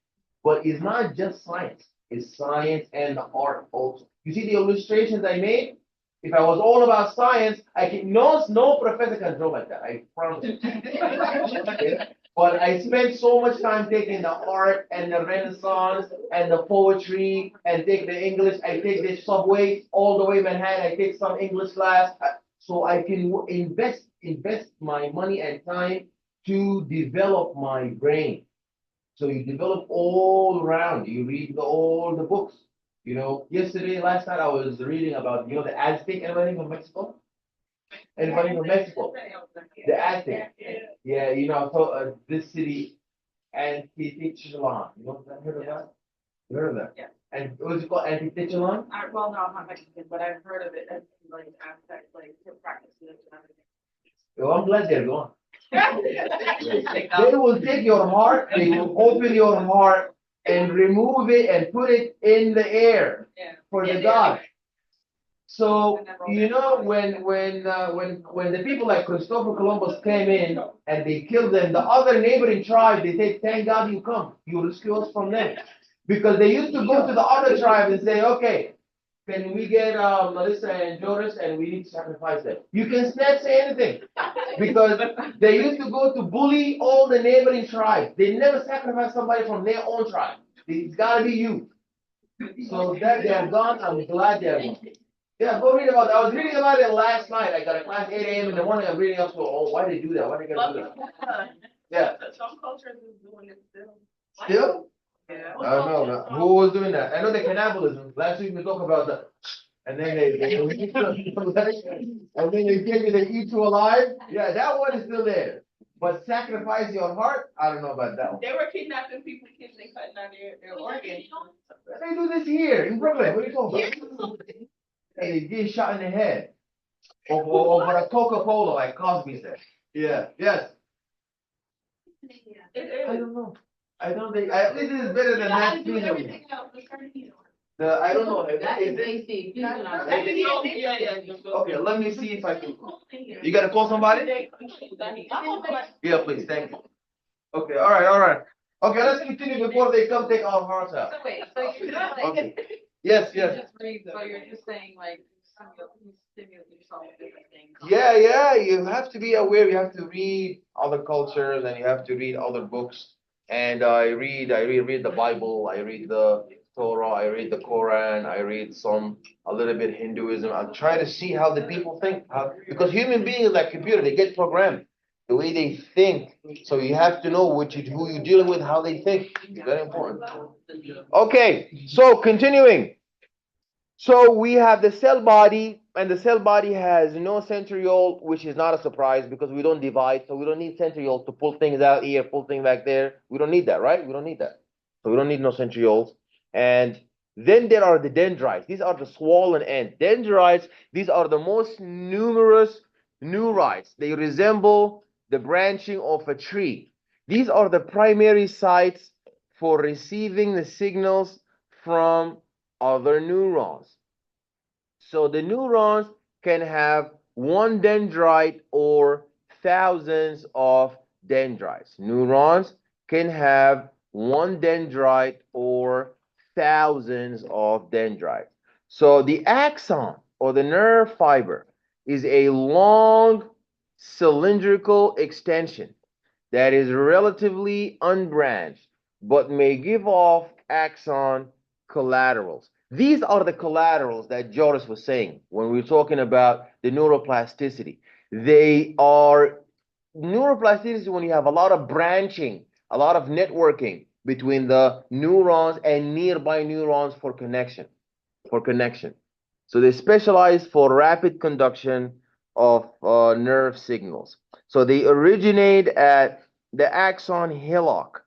But it's not just science, it's science and the art also. You see the illustrations I made? If I was all about science, no professor can draw like that, I promise. Okay? But I spent so much time taking the art and the Renaissance and the poetry and take the English. I take the subway all the way Manhattan. I take some English class so I can invest my money and time to develop my brain. So you develop all around. You read all the books. Last night I was reading about, the Aztec. Anybody from Mexico? Anybody from Mexico? The Aztec. Yeah, so this city, Antitlan. Heard of that? You heard of that? Yeah. And what's it called? Antitlan? Well, no, I'm not Mexican, but I've heard of it as like aspects, like to practice it and everything. Well, I'm glad they're gone. They They will take your heart, they will open your heart and remove it and put it in the air Yeah. for the Yeah, God. So, when the people like Christopher Columbus came in and they killed them, the other neighboring tribe, they say, thank God you come. You rescue us from them. Because they used to go to the other tribe and say, okay, can we get Melissa and Jonas and we need to sacrifice them? You can not say anything. Because they used to go to bully all the neighboring tribes. They never sacrifice somebody from their own tribe. It's gotta be you. So that they are gone, I'm glad they are gone. Yeah, go read about it. I was reading about it last night. I got a class 8 a.m. in the morning. I'm reading up to, why they do that? Why they gotta do that? Yeah. Some cultures is doing it still. Still? Yeah. I don't know. Who was doing that? I know the cannibalism. Last week we talked about the, and then they and then they eat you alive. Yeah, that one is still there. But sacrifice your heart, I don't know about that one. They were kidnapping people, kids, and cutting out their organs. They do this here in Brooklyn. What are you talking about? And they get shot in the head. Over a Coca-Cola, like Cosby said. Yeah, yes. I don't know. I don't think, this is better than that. I don't know. That is Is it- tasty. Okay, let me see if I can. You gotta call somebody? Yeah, please, thank you. Okay, all right. Okay, let's continue before they come take our hearts out. So wait, so you're just like. Okay. Yes, you yes. just read, so you're just saying like, you stimulate yourself with different things. Yeah, you have to be aware, you have to read other cultures and you have to read other books. And I read the Bible, I read the Torah, I read the Quran, I read a little bit Hinduism. I'm trying to see how the people think, because human beings like computer, they get programmed the way they think. So you have to know who you're dealing with, how they think. It's very important. Okay, so continuing. So we have the cell body, and the cell body has no centriole, which is not a surprise because we don't divide, so we don't need centrioles to pull things out here, pull things back there. We don't need that, right? We don't need that. So we don't need no centrioles. And then there are the dendrites. These are the swollen end. Dendrites, these are the most numerous neurites. They resemble the branching of a tree. These are the primary sites for receiving the signals from other neurons. So the neurons can have one dendrite or thousands of dendrites. Neurons can have one dendrite or thousands of dendrites. So the axon or the nerve fiber is a long cylindrical extension that is relatively unbranched but may give off axon collaterals. These are the collaterals that Joris was saying when we were talking about the neuroplasticity. They are neuroplasticity when you have a lot of branching, a lot of networking between the neurons and nearby neurons for connection. So they specialize for rapid conduction of nerve signals. So they originate at the axon hillock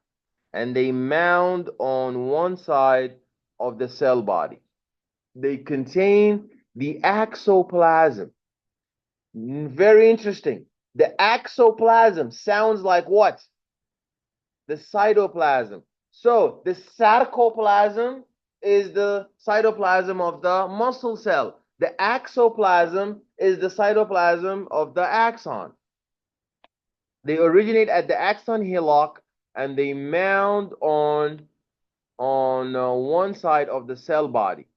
and they mound on one side of the cell body. They contain the axoplasm. Very interesting. The axoplasm sounds like what? The cytoplasm. So the sarcoplasm is the cytoplasm of the muscle cell. The axoplasm is the cytoplasm of the axon. They originate at the axon hillock and they mound on one side of the cell body.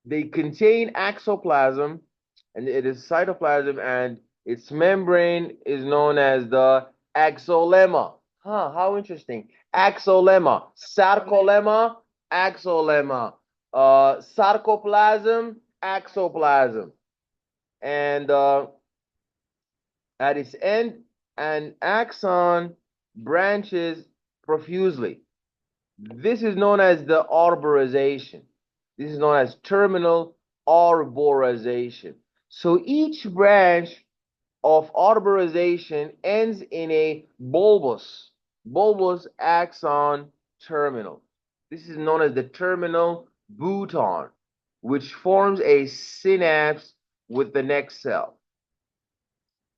They contain axoplasm, and it is cytoplasm, and its membrane is known as the axolemma. Huh, how interesting. Axolemma, sarcolemma, axolemma, sarcoplasm, axoplasm. And at its end, an axon branches profusely. This is known as the arborization. This is known as terminal arborization. So each branch of arborization ends in a bulbous axon terminal. This is known as the terminal bouton, which forms a synapse with the next cell.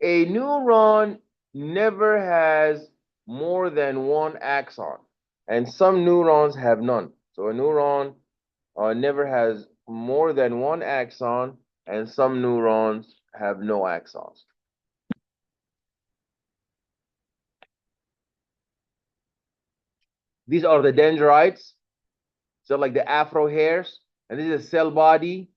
A neuron never has more than one axon, and some neurons have none. So a neuron never has more than one axon, and some neurons have no axons. These are the dendrites, so like the afro hairs, and this is the cell body.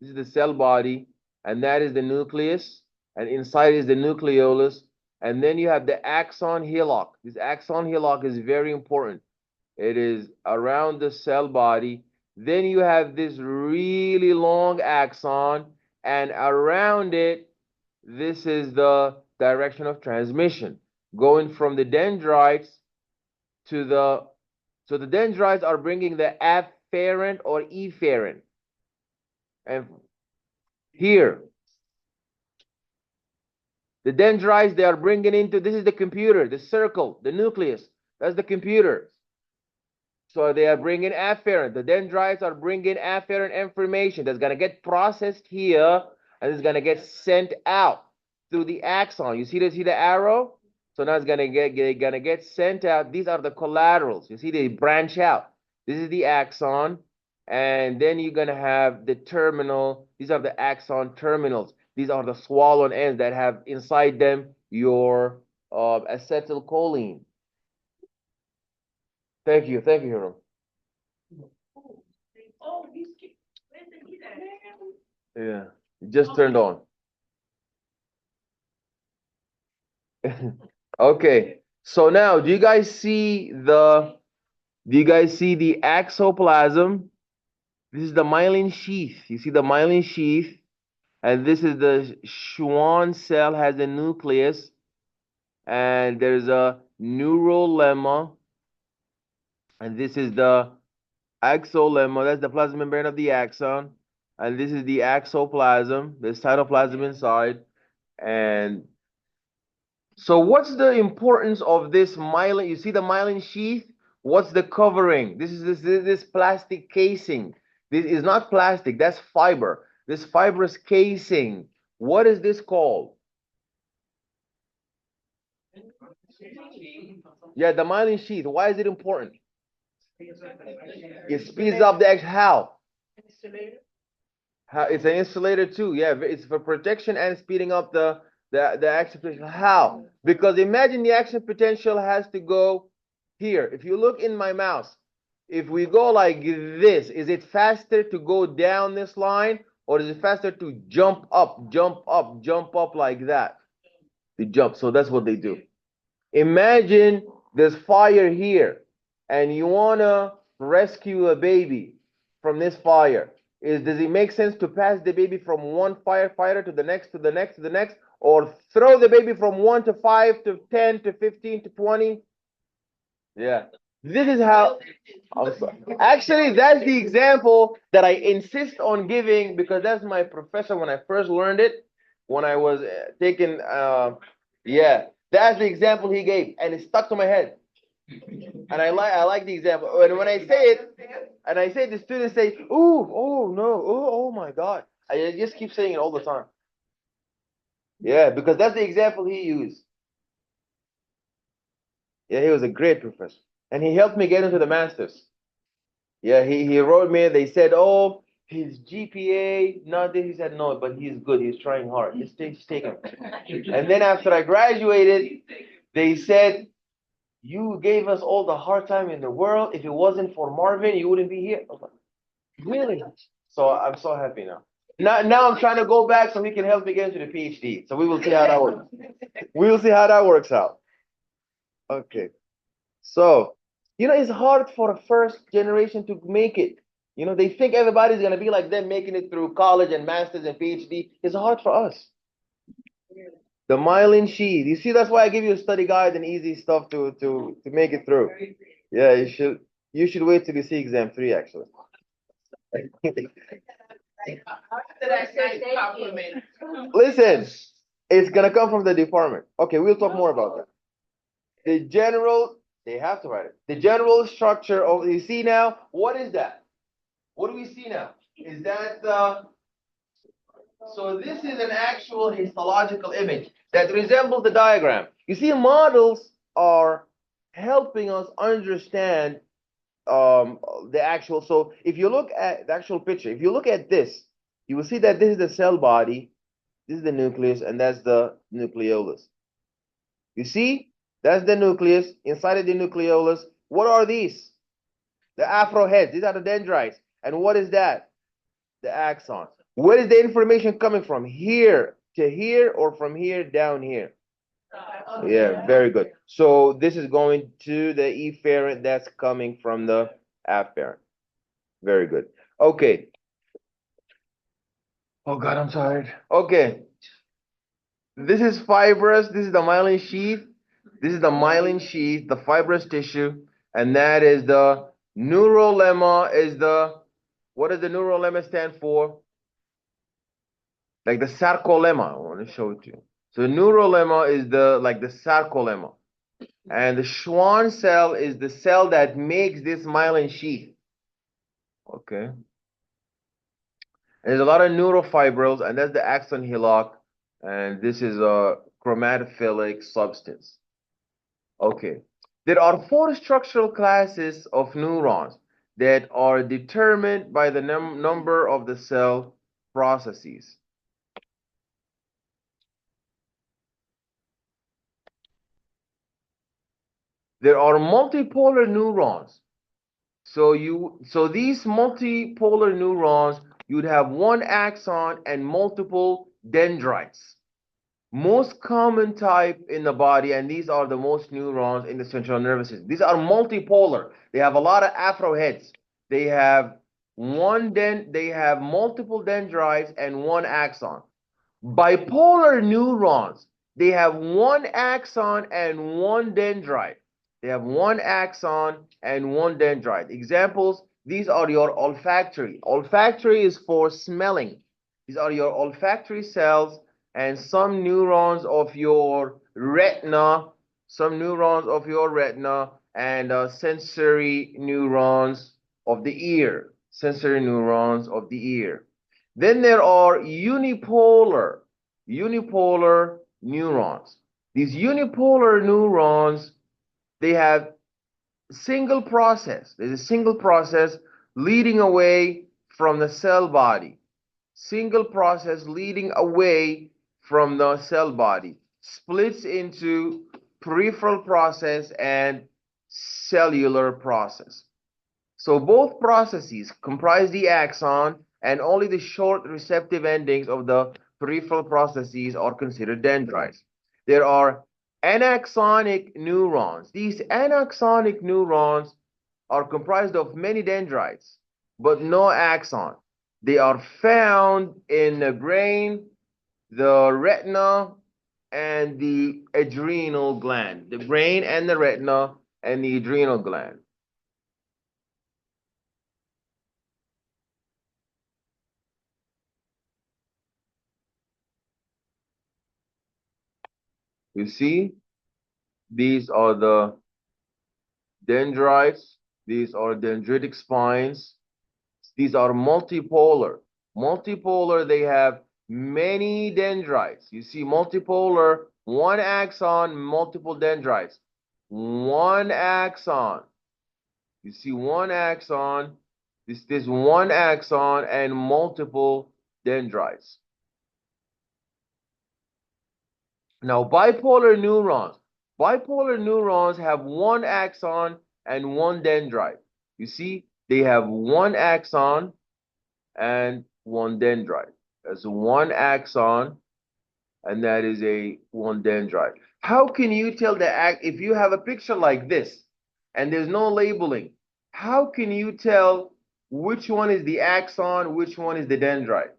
This is the cell body, and that is the nucleus, and inside is the nucleolus, and then you have the axon hillock. This axon hillock is very important. It is around the cell body. Then you have this really long axon, and around it, this is the direction of transmission, going from the dendrites to so the dendrites are bringing the afferent or efferent. And here, the dendrites, they are bringing into, this is the computer, the circle, the nucleus. That's the computer. So they are bringing afferent. The dendrites are bringing afferent information that's going to get processed here, and it's going to get sent out through the axon. You see the arrow? So now it's going to get sent out. These are the collaterals. You see they branch out. This is the axon, and then you're going to have the terminal. These are the axon terminals. These are the swollen ends that have inside them your acetylcholine. Thank you, Hiram. Oh, he's where's the heat at? Yeah, it just turned on. Okay, so now do you guys see the axoplasm? This is the myelin sheath. You see the myelin sheath, and this is the Schwann cell has a nucleus, and there's a neurolemma, and this is the axolemma. That's the plasma membrane of the axon, and this is the axoplasm, the cytoplasm inside. And so what's the importance of this myelin? You see the myelin sheath? What's the covering? This is this plastic casing. This is not plastic, that's fiber. This fibrous casing. What is this called? Yeah, the myelin sheath. Why is it important? It speeds up the action. How? It's an insulator too. Yeah, it's for protection and speeding up the action potential. How? Because imagine the action potential has to go here. If you look in my mouse, if we go like this, is it faster to go down this line, or is it faster to jump up like that? They jump. So that's what they do. Imagine there's fire here. and you wanna rescue a baby from this fire, does it make sense to pass the baby from one firefighter to the next, to the next, to the next, or throw the baby from 1 to 5 to 10 to 15 to 20? Yeah. This is how. Actually, that's the example that I insist on giving because that's my professor when I first learned it, when I was taking, yeah, that's the example he gave, and it stuck to my head. And I like the example. And when I say it, and I say the students say, "Ooh, oh no, oh my God," I just keep saying it all the time. Yeah, because that's the example he used. Yeah, he was a great professor, and he helped me get into the masters. Yeah, he wrote me. They said, "Oh, his GPA, not this." He said, "No, but he's good. He's trying hard. Just take him." And then after I graduated, they said, "You gave us all the hard time in the world. If it wasn't for Marvin, you wouldn't be here." I was like, really? So I'm so happy now. Now I'm trying to go back so he can help me get into the PhD. So we will see how that works. We will see how that works out. Okay. So, it's hard for a first generation to make it. They think everybody's gonna be like them making it through college and masters and PhD. It's hard for us. The myelin sheath. You see, that's why I give you a study guide and easy stuff to make it through. Yeah, you should wait till you see exam 3 actually. After that nice compliment. Listen, it's gonna come from the department. Okay, we'll talk more about that. They have to write it. The general structure of, you see now, what is that? What do we see now? Is that, so this is an actual histological image that resembles the diagram. You see, models are helping us understand the actual, so if you look at the actual picture, if you look at this, you will see that this is the cell body, this is the nucleus, and that's the nucleolus. You see? That's the nucleus. Inside of the nucleolus, what are these? The afroheads. These are the dendrites. And what is that? The axons. Where is the information coming from? Here to here or from here down here? Yeah, very good. So this is going to the efferent that's coming from the afferent. Very good. Okay. Oh God, I'm tired. Okay. This is fibrous. This is the myelin sheath. This is the myelin sheath, the fibrous tissue, and that is the neurolemma. What does the neurolemma stand for? Like the sarcolemma. I want to show it to you. So the neurolemma is like the sarcolemma. And the Schwann cell is the cell that makes this myelin sheath. Okay. And there's a lot of neurofibrils, and that's the axon hillock, and this is a chromatophilic substance. Okay. There are 4 structural classes of neurons that are determined by the number of the cell processes. There are multipolar neurons. So these multipolar neurons, you'd have one axon and multiple dendrites. Most common type in the body, and these are the most neurons in the central nervous system. These are multipolar. They have a lot of afroheads. They have multiple dendrites and one axon. Bipolar neurons, they have one axon and one dendrite. They have one axon and one dendrite. Examples, these are your olfactory. Olfactory is for smelling. These are your olfactory cells and some neurons of your retina, and sensory neurons of the ear. Then there are unipolar neurons. These unipolar neurons, they have single process. There's a single process leading away from the cell body. Single process leading away from the cell body. Splits into peripheral process and cellular process. So both processes comprise the axon, and only the short receptive endings of the peripheral processes are considered dendrites. There are anaxonic neurons. These anaxonic neurons, are comprised of many dendrites, but no axon. They are found in the brain, the retina, and the adrenal gland. The brain and the retina and the adrenal gland. You see, these are the dendrites. These are dendritic spines. These are multipolar. Multipolar, they have many dendrites. You see, multipolar, one axon, multiple dendrites. One axon. You see, one axon. This one axon and multiple dendrites. Now, bipolar neurons. Bipolar neurons have one axon and one dendrite. You see, they have one axon and one dendrite. That's one axon, and that is a one dendrite. How can you tell if you have a picture like this and there's no labeling, how can you tell which one is the axon, which one is the dendrite?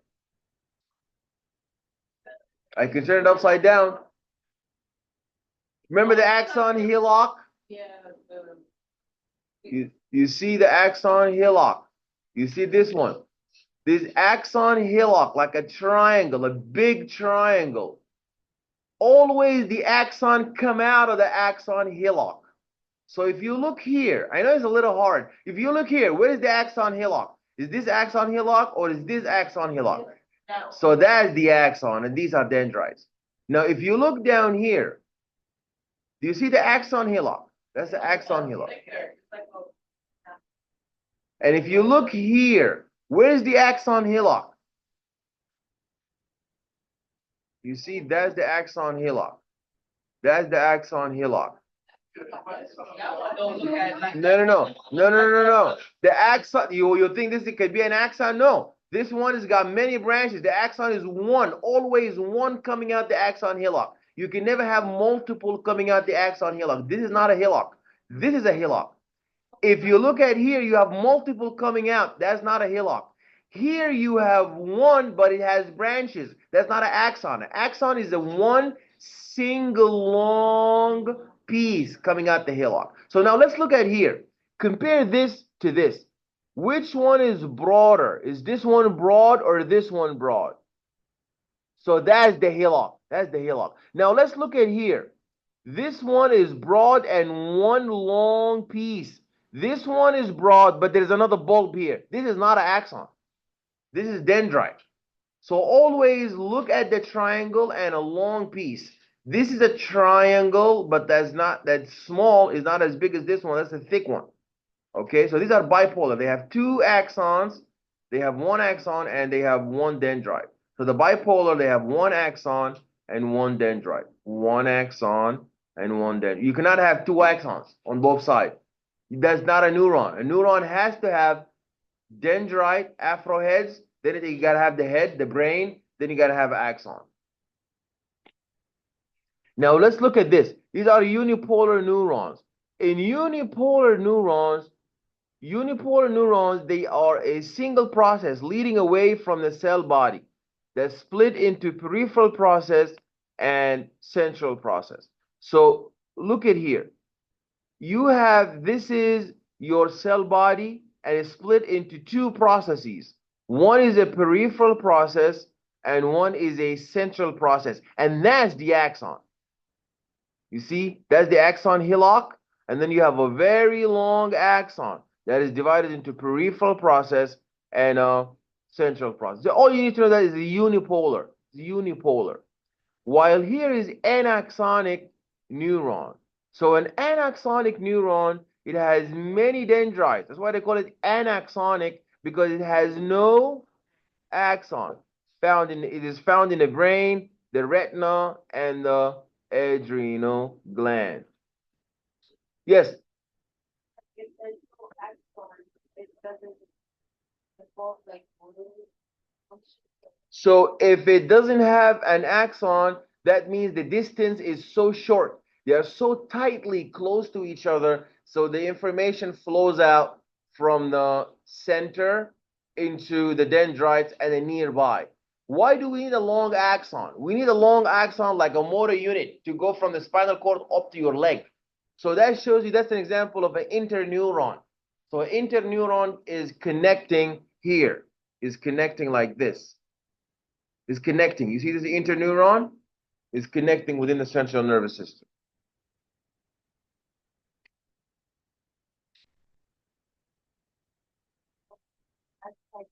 I can turn it upside down. Remember the axon hillock? Yeah, You see the axon hillock. You see this one. This axon hillock, like a triangle, a big triangle. Always the axon come out of the axon hillock. So if you look here, I know it's a little hard. If you look here, where is the axon hillock? Is this axon hillock or is this axon hillock? no. So that's the axon, and these are dendrites. Now, if you look down here, do you see the axon hillock? That's the axon hillock. And if you look here, where is the axon hillock? You see, that's the axon hillock. That's the axon hillock. No. The axon, you think this could be an axon? No. This one has got many branches. The axon is one, always one coming out the axon hillock. You can never have multiple coming out the axon hillock. This is not a hillock. This is a hillock. If you look at here, you have multiple coming out. That's not a hillock. Here you have one, but it has branches. That's not an axon. An axon is a one single long piece coming out the hillock. So now let's look at here. Compare this to this. Which one is broader? Is this one broad or this one broad? So that's the hillock. That's the hillock. Now let's look at here. This one is broad and one long piece. This one is broad, but there's another bulb here. This is not an axon. This is dendrite. So always look at the triangle and a long piece. This is a triangle, but that's small, is not as big as this one. That's a thick one. Okay, so these are bipolar. They have two axons. They have one axon and they have one dendrite. So the bipolar, they have one axon and one dendrite. One axon and one dendrite. You cannot have two axons on both sides. That's not a neuron. A neuron has to have dendrite, afroheads. Then you gotta have the head, the brain. Then you gotta have an axon. Now let's look at this. These are unipolar neurons. In unipolar neurons, they are a single process leading away from the cell body that's split into peripheral process and central process. So look at here. You have, this is your cell body and it's split into two processes. One is a peripheral process and one is a central process. And that's the axon. You see, that's the axon hillock. And then you have a very long axon that is divided into peripheral process and central process. So all you need to know that is the unipolar. It's unipolar. While here is anaxonic neuron. So an anaxonic neuron, it has many dendrites. That's why they call it anaxonic, because it has no axon. It is found in the brain, the retina, and the adrenal gland. Yes. If there's no axon, it doesn't involve like function. So if it doesn't have an axon, that means the distance is so short. They are so tightly close to each other. So the information flows out from the center into the dendrites and the nearby. Why do we need a long axon? We need a long axon like a motor unit to go from the spinal cord up to your leg. So that shows you, that's an example of an interneuron. So an interneuron is connecting here, is connecting like this. Is connecting. You see this interneuron? Is connecting within the central nervous system. That's like,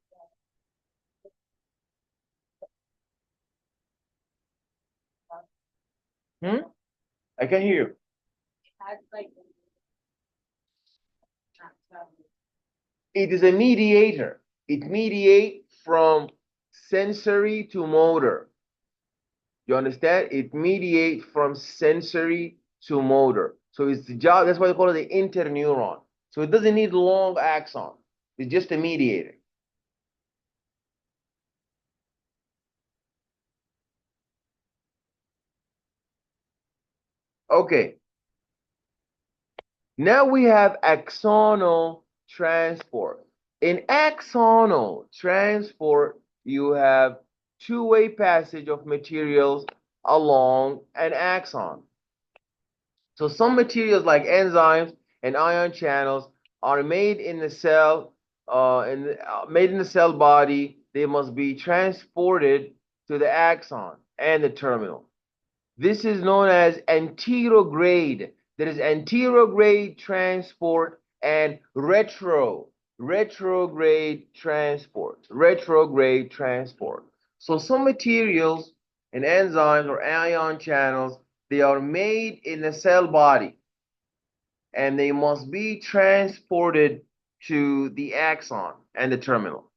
I can hear you. that's like. It is a mediator. It mediates from sensory to motor. You understand? It mediates from sensory to motor. So it's the job, that's why they call it the interneuron. So it doesn't need long axon. It's just a mediator. Okay. Now we have axonal transport. In axonal transport, you have two-way passage of materials along an axon. So some materials like enzymes and ion channels are made in the cell, made in the cell body. They must be transported to the axon and the terminal. This is known as anterograde. There is anterograde transport and retrograde transport. Retrograde transport. So some materials and enzymes or ion channels, they are made in the cell body and they must be transported to the axon and the terminal.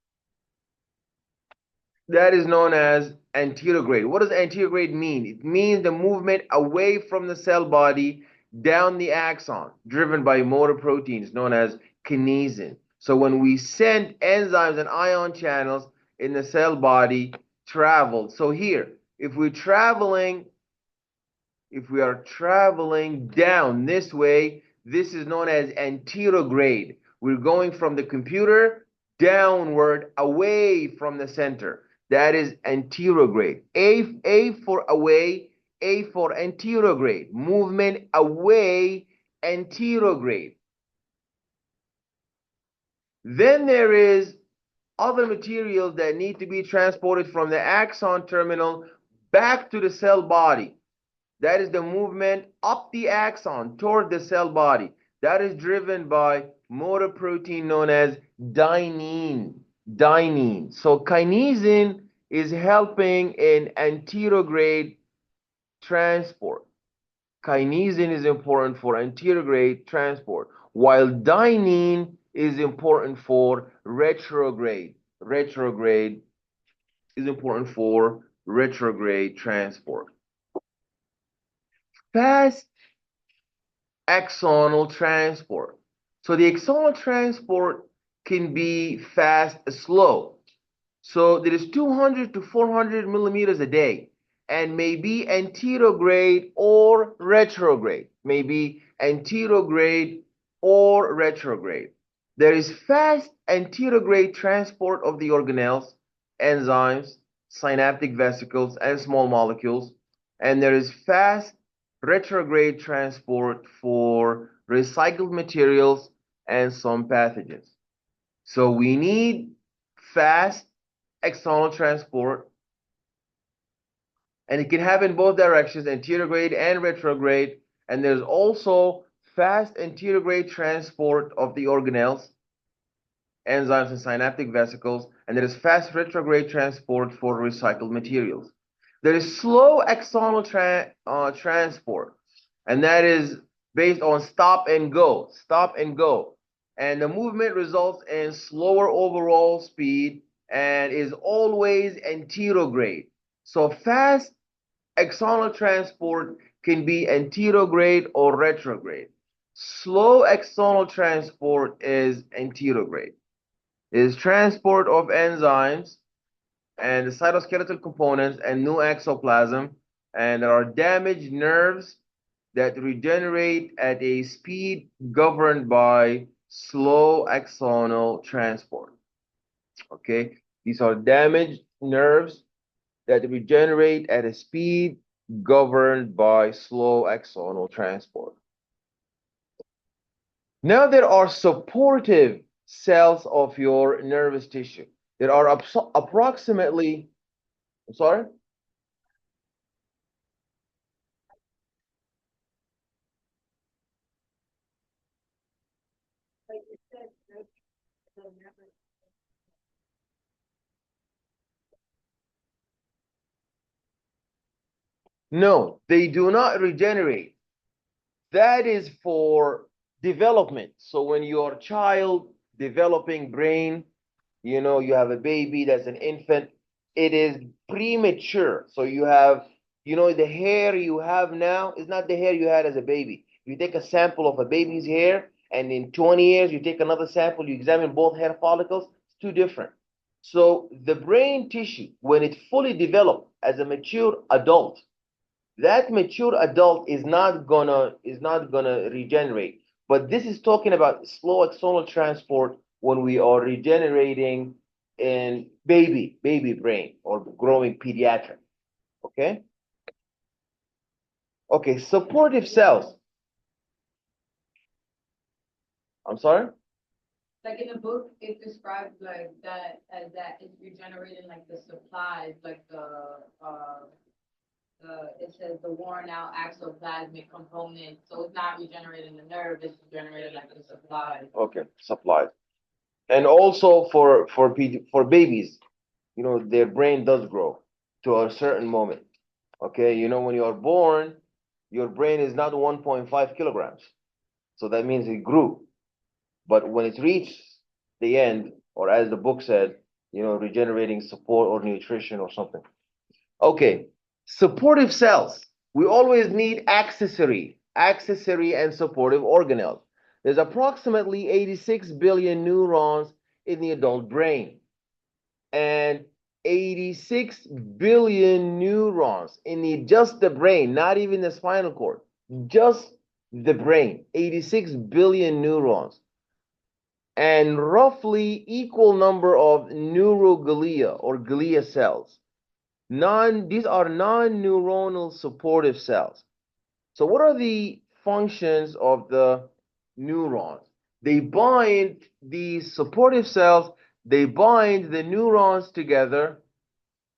That is known as anterograde. What does anterograde mean? It means the movement away from the cell body down the axon, driven by motor proteins known as kinesin. So when we send enzymes and ion channels in the cell body, travel. So here, if we are traveling down this way, this is known as anterograde. We're going from the computer downward away from the center. That is anterograde. A for away, A for anterograde. Movement away, anterograde. Then there is other materials that need to be transported from the axon terminal back to the cell body. That is the movement up the axon toward the cell body. That is driven by motor protein known as dynein. Dynein. So kinesin is helping in anterograde transport. Kinesin is important for anterograde transport, while dynein is important for retrograde. Retrograde is important for retrograde transport. Fast axonal transport. So the axonal transport can be fast, slow. So there is 200 to 400 millimeters a day and may be anterograde or retrograde. Maybe anterograde or retrograde. There is fast anterograde transport of the organelles, enzymes, synaptic vesicles, and small molecules. And there is fast retrograde transport for recycled materials and some pathogens. So we need fast axonal transport, and it can happen in both directions, anterograde and retrograde. And there's also fast anterograde transport of the organelles, enzymes, and synaptic vesicles, and there is fast retrograde transport for recycled materials. There is slow axonal transport, and that is based on stop and go, stop and go. And the movement results in slower overall speed and is always anterograde. So fast axonal transport can be anterograde or retrograde. Slow axonal transport is anterograde. It is transport of enzymes and the cytoskeletal components and new exoplasm, and there are damaged nerves that regenerate at a speed governed by slow axonal transport. Okay, these are damaged nerves that regenerate at a speed governed by slow axonal transport. Now there are supportive cells of your nervous tissue. There are approximately, I'm sorry? Like you said, they'll never. No, they do not regenerate. That is for development. So when your child developing brain, you have a baby that's an infant, it is premature. So you have, the hair you have now is not the hair you had as a baby. You take a sample of a baby's hair, and in 20 years, you take another sample, you examine both hair follicles, it's two different. So the brain tissue, when it fully developed as a mature adult, that mature adult is not gonna regenerate. But this is talking about slow axonal transport when we are regenerating in baby brain or growing pediatric. Okay? Okay, supportive cells. I'm sorry? Like in the book, it describes like that as that it's regenerating like the supplies, like it says the worn out axoplasmic component. So it's not regenerating the nerve, it's regenerating like the supplies. Okay, supplies. And also for babies, their brain does grow to a certain moment. Okay, when you are born, your brain is not 1.5 kilograms. So that means it grew. But when it reaches the end, or as the book said, regenerating support or nutrition or something. Okay, supportive cells. We always need accessory and supportive organelles. There's approximately 86 billion neurons in the adult brain and 86 billion neurons in just the brain, not even the spinal cord, just the brain, 86 billion neurons, and roughly equal number of neuroglia or glia cells. These are non-neuronal supportive cells. So what are the functions of the neurons? They bind these supportive cells, they bind the neurons together,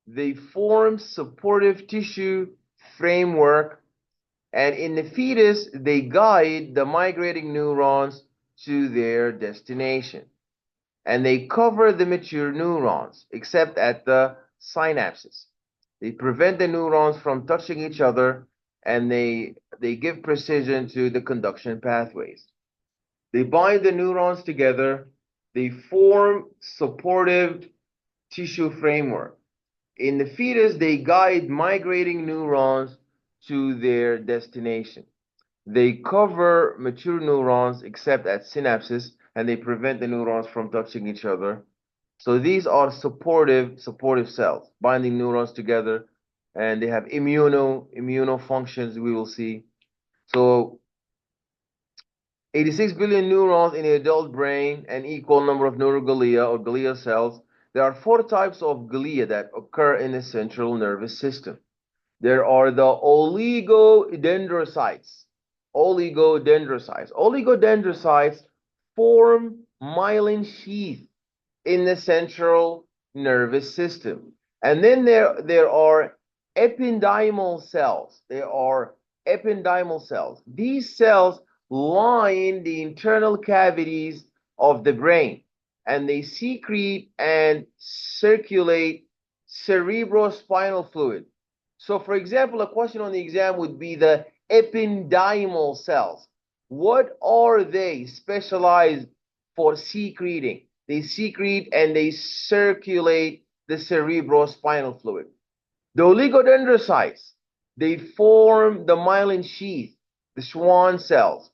they form supportive tissue framework, and in the fetus, they guide the migrating neurons to their destination. And they cover the mature neurons, except at the synapses. They prevent the neurons from touching each other, and they give precision to the conduction pathways. They bind the neurons together. They form supportive tissue framework. In the fetus, they guide migrating neurons to their destination. They cover mature neurons except at synapses, and they prevent the neurons from touching each other. So these are supportive cells, binding neurons together, and they have immuno functions we will see. So 86 billion neurons in the adult brain and equal number of neuroglia or glia cells. There are 4 types of glia that occur in the central nervous system. There are the oligodendrocytes. Oligodendrocytes form myelin sheath in the central nervous system. And then there are ependymal cells. These cells line the internal cavities of the brain, and they secrete and circulate cerebrospinal fluid. So, for example, a question on the exam would be the ependymal cells. What are they specialized for secreting? They secrete and they circulate the cerebrospinal fluid. The oligodendrocytes, they form the myelin sheath, the Schwann cells.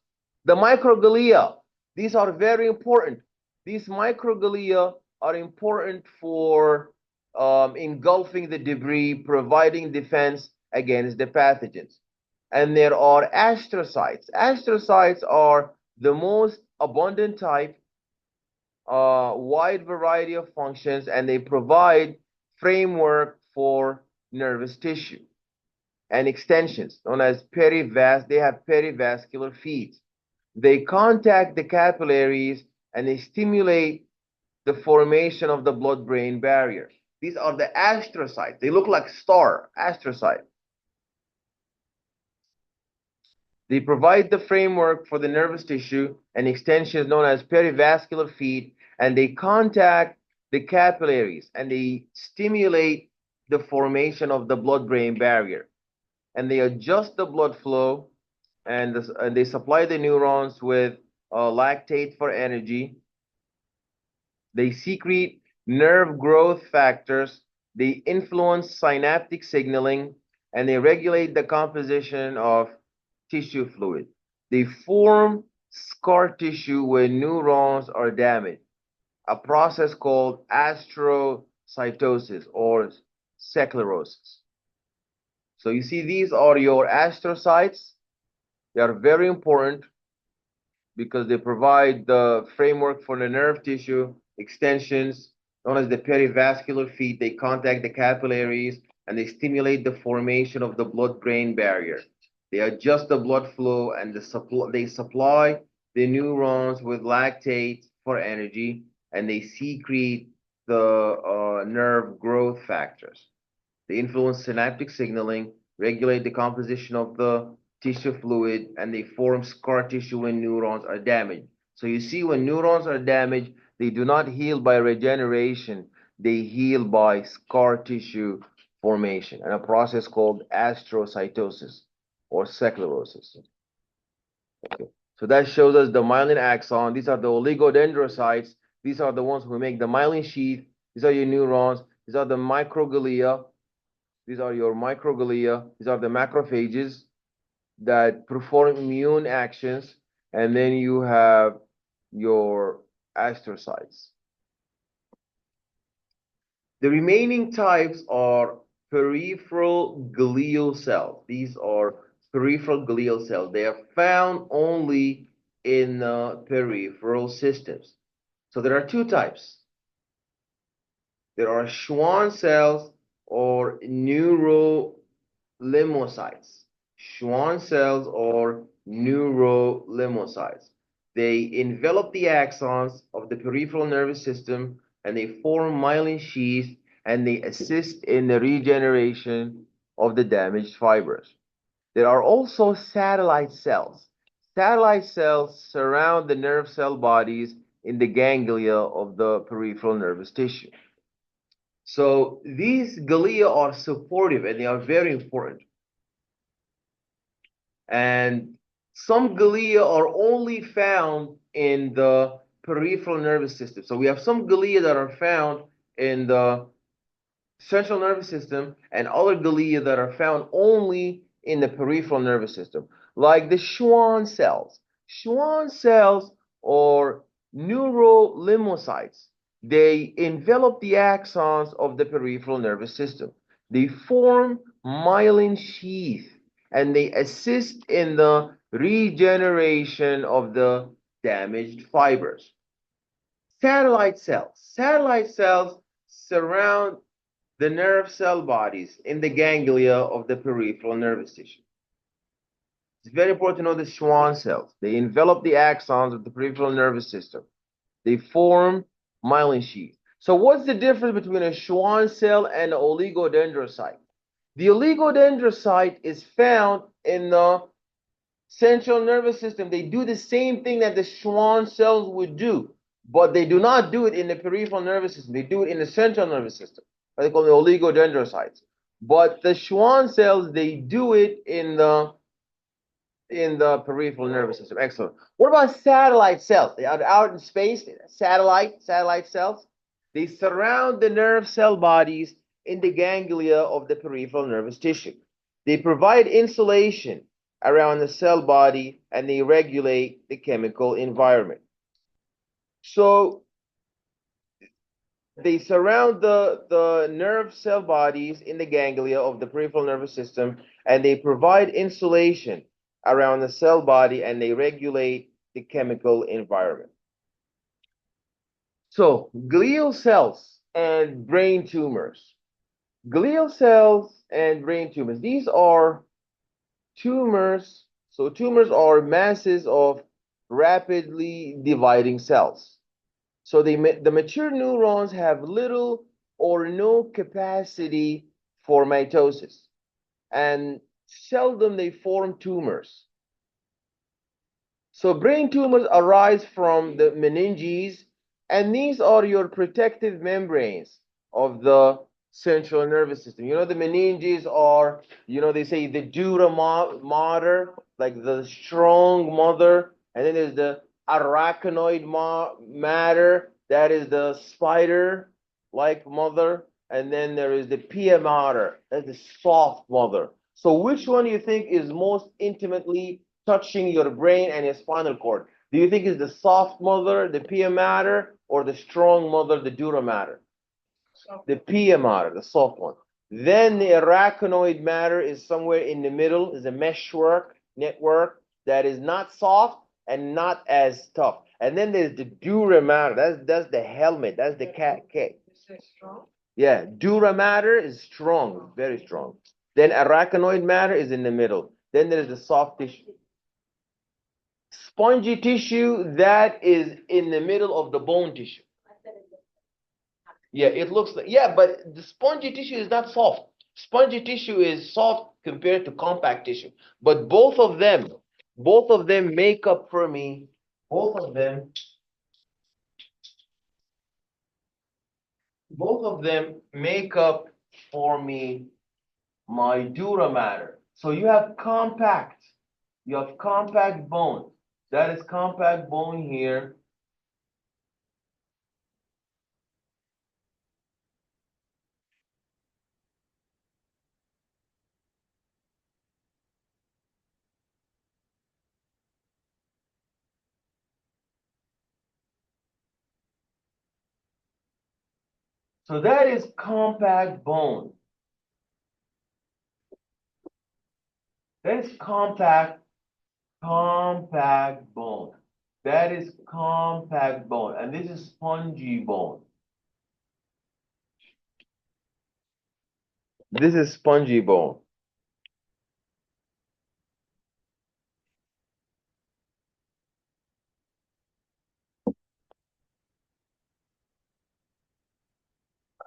The microglia, these are very important. These microglia are important for engulfing the debris, providing defense against the pathogens. and there are astrocytes. Astrocytes are the most abundant type, wide variety of functions, and they provide framework for nervous tissue and extensions known as they have perivascular feet. They contact the capillaries and they stimulate the formation of the blood-brain barrier. These are the astrocytes. They look like star astrocyte. They provide the framework for the nervous tissue and extensions known as perivascular feet, and they contact the capillaries and they stimulate the formation of the blood-brain barrier. And they adjust the blood flow and they supply the neurons with lactate for energy. They secrete nerve growth factors. They influence synaptic signaling, and they regulate the composition of tissue fluid. They form scar tissue when neurons are damaged, a process called astrocytosis or sclerosis. So you see, these are your astrocytes. They are very important because they provide the framework for the nerve tissue extensions known as the perivascular feet. They contact the capillaries and they stimulate the formation of the blood-brain barrier. They adjust the blood flow and they supply the neurons with lactate for energy, and they secrete the nerve growth factors. They influence synaptic signaling, regulate the composition of the tissue fluid, and they form scar tissue when neurons are damaged. So you see, when neurons are damaged, they do not heal by regeneration, they heal by scar tissue formation, and a process called astrocytosis or sclerosis. Okay. So that shows us the myelin axon. These are the oligodendrocytes. These are the ones who make the myelin sheath. These are your neurons. These are the microglia. These are your microglia. These are the macrophages that perform immune actions. And then you have your astrocytes. The remaining types are peripheral glial cells. These are peripheral glial cells. They are found only in peripheral systems. So there are two types. There are Schwann cells or neurolimocytes. Schwann cells or neurolimocytes. They envelop the axons of the peripheral nervous system and they form myelin sheaths and they assist in the regeneration of the damaged fibers. There are also satellite cells. Satellite cells surround the nerve cell bodies in the ganglia of the peripheral nervous tissue. So these glia are supportive and they are very important. And some glia are only found in the peripheral nervous system. So we have some glia that are found in the central nervous system and other glia that are found only in the peripheral nervous system, like the Schwann cells. Schwann cells or neurolimocytes, they envelop the axons of the peripheral nervous system. They form myelin sheath and they assist in the regeneration of the damaged fibers. Satellite cells surround the nerve cell bodies in the ganglia of the peripheral nervous tissue. It's very important to know the Schwann cells. They envelop the axons of the peripheral nervous system. They form myelin sheath. So what's the difference between a Schwann cell and an oligodendrocyte? The oligodendrocyte is found in the central nervous system. They do the same thing that the Schwann cells would do, but they do not do it in the peripheral nervous system. They do it in the central nervous system. They call them oligodendrocytes. But the Schwann cells, they do it in the peripheral nervous system. Excellent. What about satellite cells? They are out in space. Satellite cells. They surround the nerve cell bodies in the ganglia of the peripheral nervous tissue. They provide insulation around the cell body and they regulate the chemical environment. So they surround the nerve cell bodies in the ganglia of the peripheral nervous system, and they provide insulation around the cell body, and they regulate the chemical environment. So, glial cells and brain tumors. Glial cells and brain tumors. These are tumors. So, tumors are masses of rapidly dividing cells. So, the mature neurons have little or no capacity for mitosis, and seldom they form tumors. So, brain tumors arise from the meninges, and these are your protective membranes of the central nervous system. You know, the meninges are, they say the dura mater, like the strong mother, and then there's the arachnoid mater, that is the spider like mother, and then there is the pia mater, that's the soft mother. So, which one do you think is most intimately touching your brain and your spinal cord? Do you think it's the soft mother, the pia mater, or the strong mother, the dura mater? The pia mater, the soft one. Then the arachnoid matter is somewhere in the middle, is a meshwork network that is not soft and not as tough. And then there's the dura mater. That's the helmet. That's the cat. Is it strong? Yeah, dura mater is strong, very strong. Then arachnoid matter is in the middle. Then there's the soft tissue. Spongy tissue, that is in the middle of the bone tissue. Yeah, it looks like, yeah, but the spongy tissue is not soft. Spongy tissue is soft compared to compact tissue. But both of them make up for me, both of them make up for me my dura mater. So you have compact bone. That is compact bone here. So that is compact bone. That is compact bone. That is compact bone. And this is spongy bone. This is spongy bone.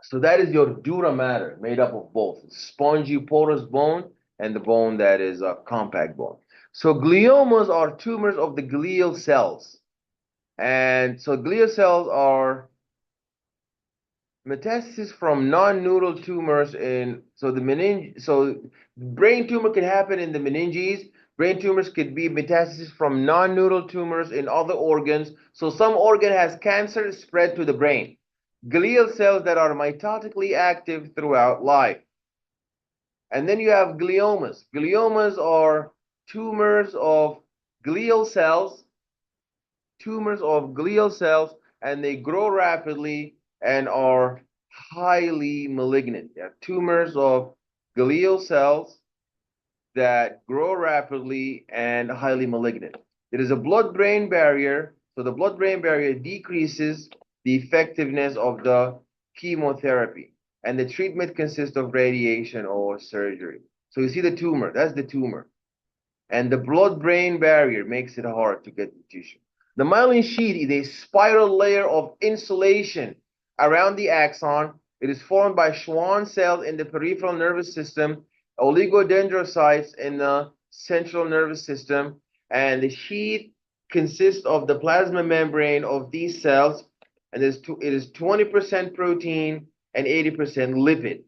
So that is your dura mater, made up of both spongy porous bone and the bone that is a compact bone. So gliomas are tumors of the glial cells. And so glial cells are metastasis from non-neural tumors so brain tumor can happen in the meninges. Brain tumors could be metastasis from non-neural tumors in other organs. So some organ has cancer spread to the brain. Glial cells that are mitotically active throughout life. And then you have gliomas. Gliomas are tumors of glial cells, and they grow rapidly and are highly malignant. They are tumors of glial cells that grow rapidly and highly malignant. There is a blood-brain barrier, so the blood-brain barrier decreases the effectiveness of the chemotherapy, and the treatment consists of radiation or surgery. So you see the tumor, that's the tumor. And the blood-brain barrier makes it hard to get the tissue. The myelin sheath is a spiral layer of insulation around the axon. It is formed by Schwann cells in the peripheral nervous system, oligodendrocytes in the central nervous system, and the sheath consists of the plasma membrane of these cells, and it is 20% protein and 80% lipid.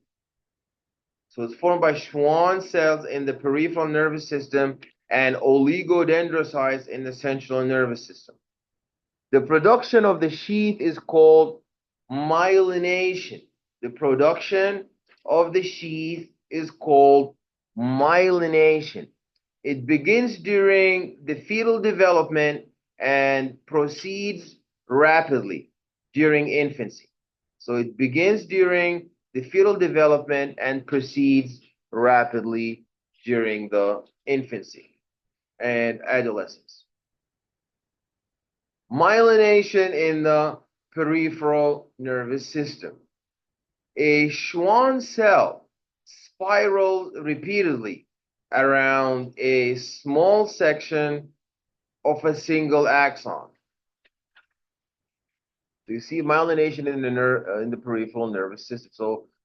So it's formed by Schwann cells in the peripheral nervous system and oligodendrocytes in the central nervous system. The production of the sheath is called myelination. The production of the sheath is called myelination. It begins during the fetal development and proceeds rapidly during infancy. So it begins during the fetal development and proceeds rapidly during the infancy and adolescence. Myelination in the peripheral nervous system. A Schwann cell spirals repeatedly around a small section of a single axon. So you see myelination in the in the peripheral nervous system.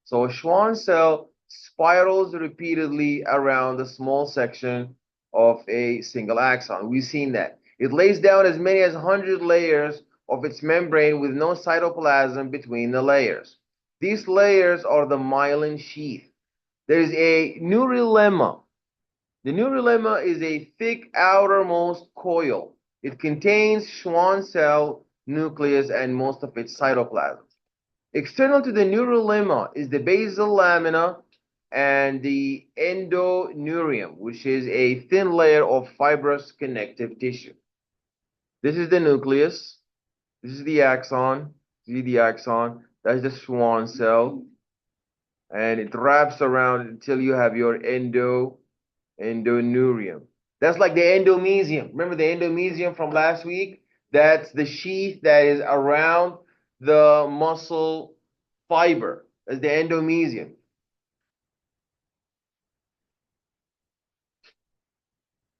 So a Schwann cell spirals repeatedly around a small section of a single axon. We've seen that. It lays down as many as 100 layers of its membrane with no cytoplasm between the layers. These layers are the myelin sheath. There's a neurolemma. The neurolemma is a thick outermost coil. It contains Schwann cell nucleus and most of its cytoplasm. External to the neurolemma is the basal lamina and the endoneurium, which is a thin layer of fibrous connective tissue. This is the nucleus. This is the axon. See the axon. That's the Schwann cell. And it wraps around until you have your endoneurium. That's like the endomysium. Remember the endomysium from last week? That's the sheath that is around the muscle fiber. That's the endomysium.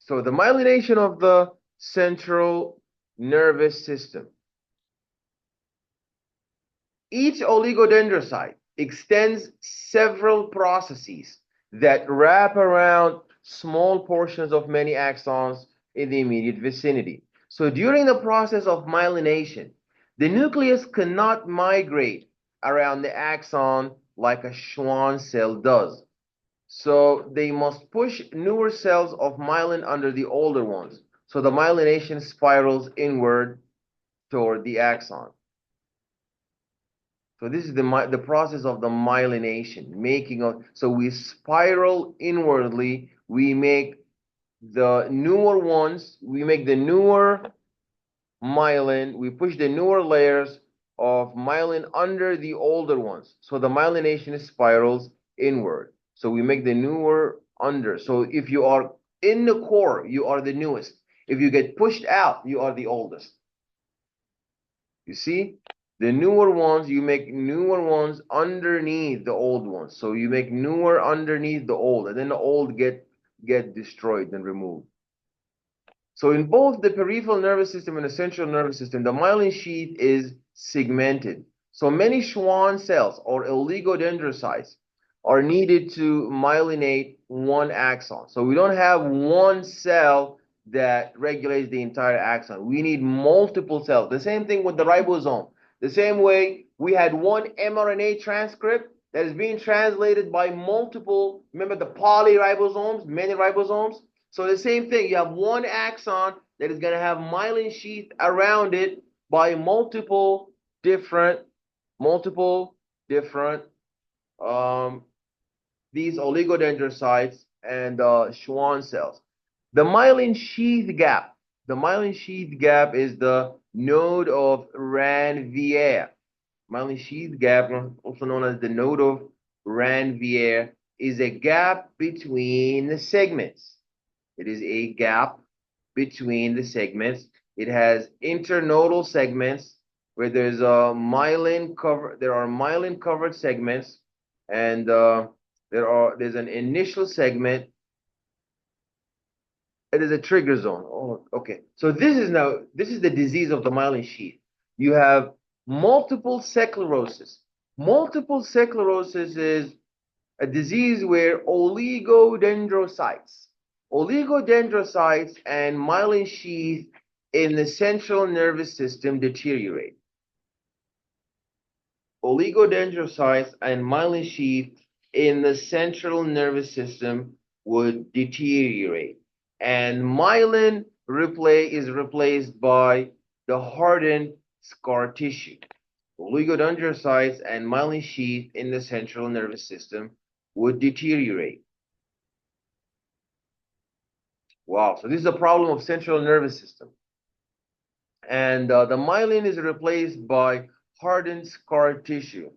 So the myelination of the central nervous system. Each oligodendrocyte extends several processes that wrap around small portions of many axons in the immediate vicinity. So during the process of myelination, the nucleus cannot migrate around the axon like a Schwann cell does. So they must push newer cells of myelin under the older ones. So the myelination spirals inward toward the axon. So this is the process of the myelination, making of, so we spiral inwardly, we make the newer ones, we make the newer myelin, we push the newer layers of myelin under the older ones. So the myelination spirals inward. So we make the newer under. So if you are in the core, you are the newest. If you get pushed out, you are the oldest. You see? The newer ones, you make newer ones underneath the old ones. So you make newer underneath the old, and then the old get destroyed and removed. So in both the peripheral nervous system and the central nervous system, the myelin sheath is segmented. So many Schwann cells or oligodendrocytes are needed to myelinate one axon. So we don't have one cell that regulates the entire axon. We need multiple cells. The same thing with the ribosome. The same way we had one mRNA transcript that is being translated by multiple, remember the polyribosomes, many ribosomes? So the same thing, you have one axon that is going to have myelin sheath around it by multiple different these oligodendrocytes and Schwann cells. The myelin sheath gap is the node of Ranvier. Myelin sheath gap, also known as the node of Ranvier, is a gap between the segments. It is a gap between the segments. It has internodal segments where there's a myelin cover. There are myelin covered segments, and there's an initial segment. It is a trigger zone. Oh, okay. So this is the disease of the myelin sheath. You have multiple sclerosis. Multiple sclerosis is a disease where oligodendrocytes and myelin sheath in the central nervous system deteriorate. Oligodendrocytes and myelin sheath in the central nervous system would deteriorate. And myelin is replaced by the hardened scar tissue. Oligodendrocytes and myelin sheath in the central nervous system would deteriorate. Wow, so this is a problem of central nervous system. And the myelin is replaced by hardened scar tissue.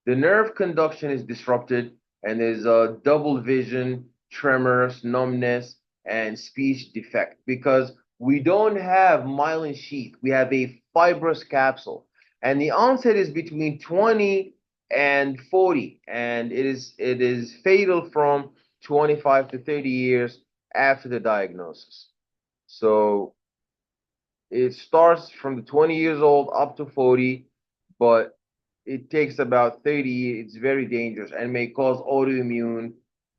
The nerve conduction is disrupted and there's a double vision, tremors, numbness, and speech defect because we don't have myelin sheath. We have a fibrous capsule. And the onset is between 20 and 40, and it is fatal from 25 to 30 years after the diagnosis. So it starts from the 20 years old up to 40, but it takes about 30 years. It's very dangerous and may cause autoimmune.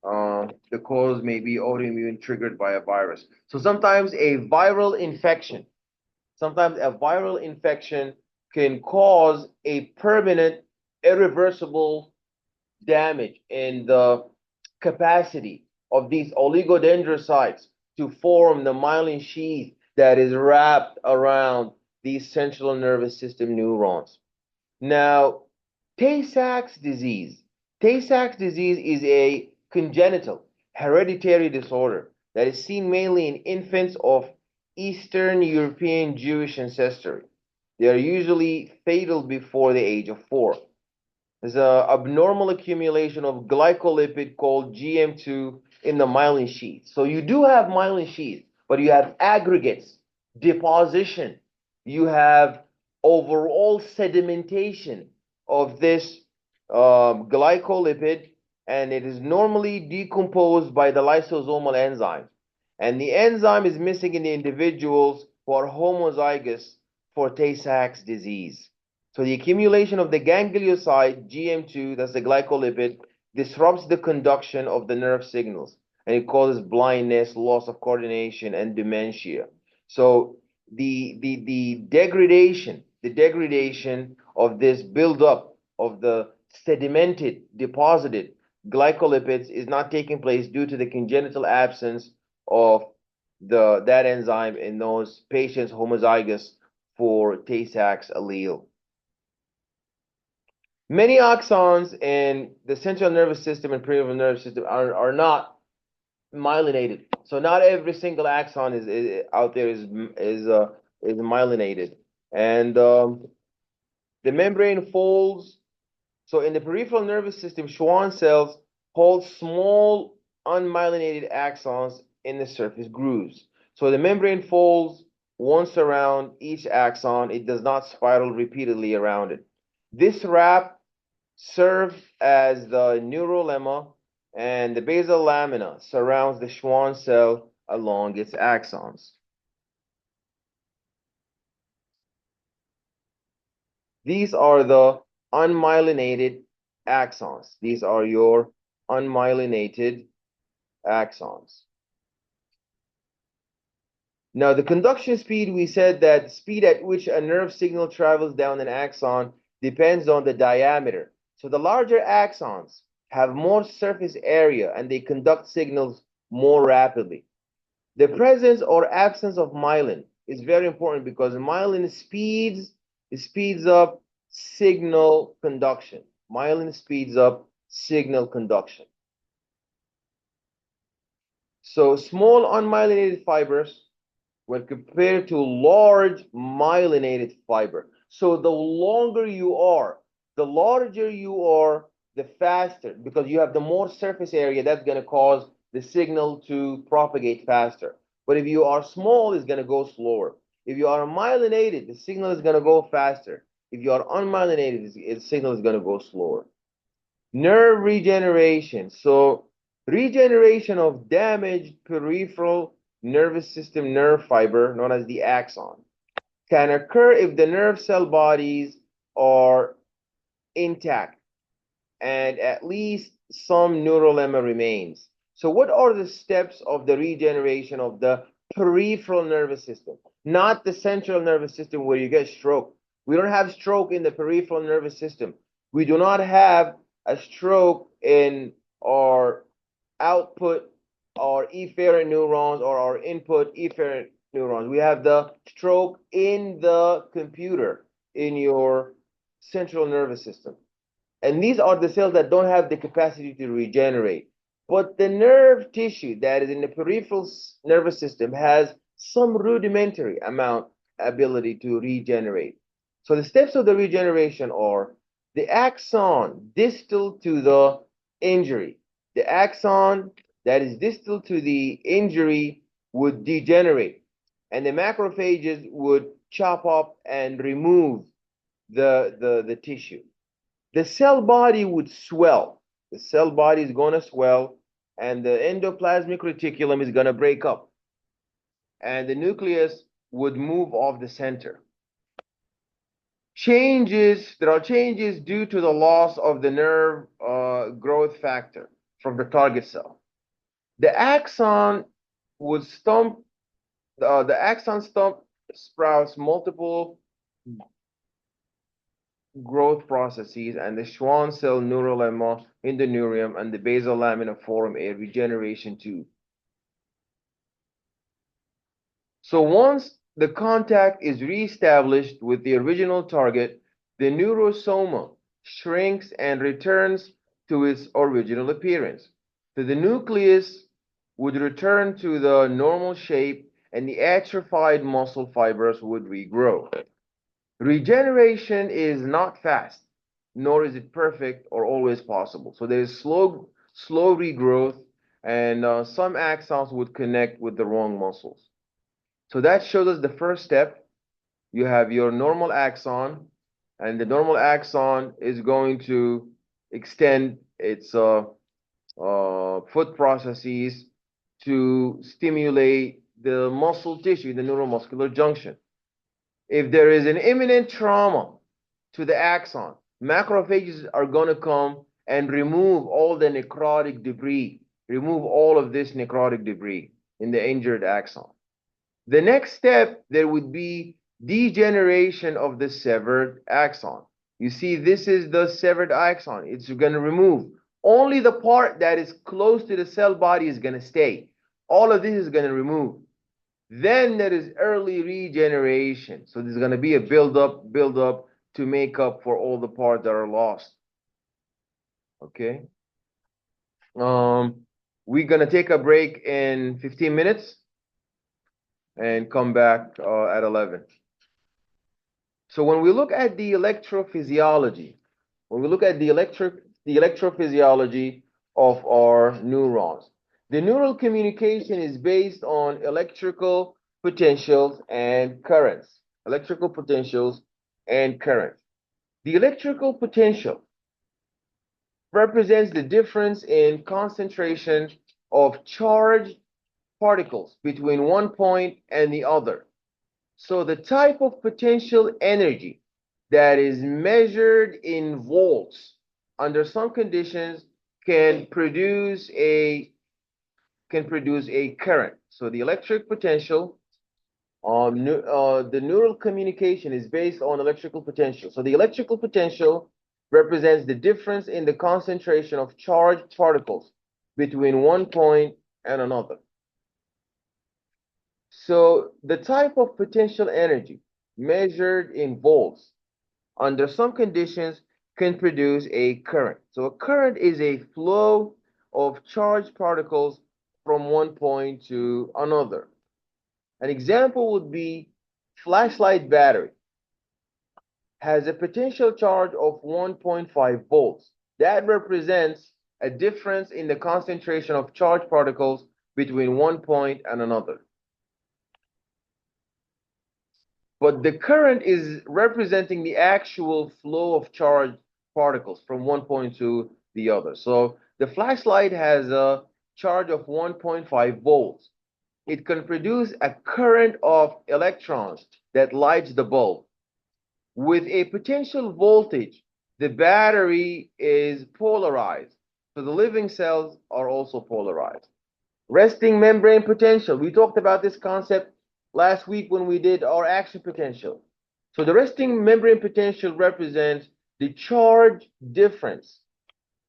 The cause may be autoimmune triggered by a virus. So sometimes a viral infection can cause a permanent, irreversible damage in the capacity of these oligodendrocytes to form the myelin sheath that is wrapped around these central nervous system neurons. Now, Tay-Sachs disease. Tay-Sachs disease is a congenital hereditary disorder that is seen mainly in infants of Eastern European Jewish ancestry. They are usually fatal before the age of 4. There's an abnormal accumulation of glycolipid called GM2 in the myelin sheath. So you do have myelin sheath, but you have aggregates, deposition. You have overall sedimentation of this glycolipid, and it is normally decomposed by the lysosomal enzyme. And the enzyme is missing in the individuals who are homozygous for Tay-Sachs disease. So the accumulation of the ganglioside GM2, that's the glycolipid, disrupts the conduction of the nerve signals, and it causes blindness, loss of coordination, and dementia. So the degradation of this buildup of the sedimented, deposited glycolipids is not taking place due to the congenital absence of that enzyme in those patients homozygous for Tay-Sachs allele. Many axons in the central nervous system and peripheral nervous system are not myelinated. So not every single axon is out there is myelinated. And the membrane folds. So in the peripheral nervous system, Schwann cells hold small unmyelinated axons in the surface grooves. So the membrane folds once around each axon. It does not spiral repeatedly around it. This wrap serves as the neurolemma, and the basal lamina surrounds the Schwann cell along its axons. These are the unmyelinated axons. These are your unmyelinated axons. Now, the conduction speed, we said that the speed at which a nerve signal travels down an axon depends on the diameter. So the larger axons have more surface area and they conduct signals more rapidly. The presence or absence of myelin is very important because myelin speeds up signal conduction. Myelin speeds up signal conduction. So small unmyelinated fibers when compared to large myelinated fiber. So the longer you are, the larger you are, the faster, because you have the more surface area, that's going to cause the signal to propagate faster. But if you are small, it's going to go slower. If you are myelinated, the signal is going to go faster. If you are unmyelinated, the signal is going to go slower. Nerve regeneration. So regeneration of damaged peripheral nervous system nerve fiber, known as the axon, can occur if the nerve cell bodies are intact and at least some neurolemma remains. So what are the steps of the regeneration of the peripheral nervous system? Not the central nervous system where you get stroke. We don't have stroke in the peripheral nervous system. We do not have a stroke in our output, our efferent neurons, or our input efferent neurons. We have the stroke in the computer, in your central nervous system. And these are the cells that don't have the capacity to regenerate. But the nerve tissue that is in the peripheral nervous system has some rudimentary amount ability to regenerate. So the steps of the regeneration are the axon distal to the injury. The axon that is distal to the injury would degenerate, and the macrophages would chop up and remove the tissue. The cell body would swell. The cell body is going to swell, and the endoplasmic reticulum is going to break up, and the nucleus would move off the center. There are changes due to the loss of the nerve growth factor from the target cell. The axon would stump, the axon stump sprouts multiple growth processes, and the Schwann cell neural lemma in the neurium and the basal laminiform a regeneration tube. So once the contact is reestablished with the original target, the neurosoma shrinks and returns to its original appearance. So the nucleus would return to the normal shape, and the atrophied muscle fibers would regrow. Regeneration is not fast, nor is it perfect or always possible. So there is slow regrowth, and some axons would connect with the wrong muscles. So that shows us the first step. You have your normal axon, and the normal axon is going to extend its foot processes to stimulate the muscle tissue, the neuromuscular junction. If there is an imminent trauma to the axon, macrophages are going to come and remove all the necrotic debris, remove all of this necrotic debris in the injured axon. The next step, there would be degeneration of the severed axon. You see, this is the severed axon. It's going to remove. Only the part that is close to the cell body is going to stay. All of this is going to remove. Then there is early regeneration. So there's going to be a build up to make up for all the parts that are lost. Okay. We're going to take a break in 15 minutes and come back at 11. So when we look at the electrophysiology, electrophysiology of our neurons, the neural communication is based on electrical potentials and currents. Electrical potentials and currents. The electrical potential represents the difference in concentration of charged particles between one point and the other. So the type of potential energy that is measured in volts under some conditions can produce a current. So the electric potential, the neural communication is based on electrical potential. So the electrical potential represents the difference in the concentration of charged particles between one point and another. So the type of potential energy measured in volts under some conditions can produce a current. So a current is a flow of charged particles from one point to another. An example would be flashlight battery has a potential charge of 1.5 volts. That represents a difference in the concentration of charged particles between one point and another. But the current is representing the actual flow of charged particles from one point to the other. So the flashlight has a charge of 1.5 volts. It can produce a current of electrons that lights the bulb. With a potential voltage, the battery is polarized. So the living cells are also polarized. Resting membrane potential. We talked about this concept last week when we did our action potential. So the resting membrane potential represents the charge difference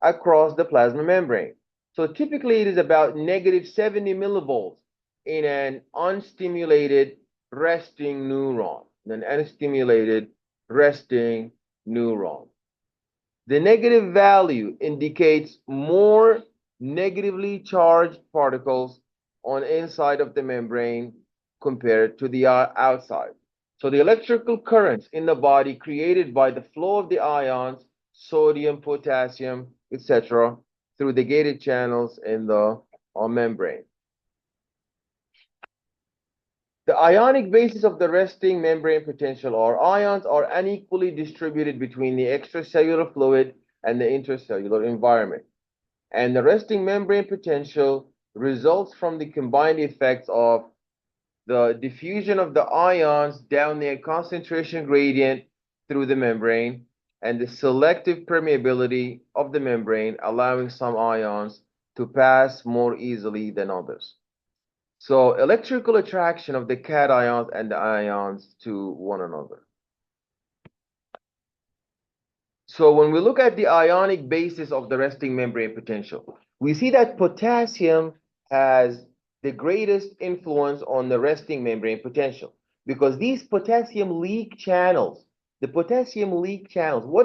across the plasma membrane. So typically it is about -70 millivolts in an unstimulated resting neuron. The negative value indicates more negatively charged particles on inside of the membrane compared to the outside. So the electrical currents in the body created by the flow of the ions, sodium, potassium, etc., through the gated channels in the membrane. The ionic basis of the resting membrane potential are ions are unequally distributed between the extracellular fluid and the intercellular environment. And the resting membrane potential results from the combined effects of the diffusion of the ions down their concentration gradient through the membrane and the selective permeability of the membrane, allowing some ions to pass more easily than others. So electrical attraction of the cations and the ions to one another. So when we look at the ionic basis of the resting membrane potential, we see that potassium has the greatest influence on the resting membrane potential because these potassium leak channels, what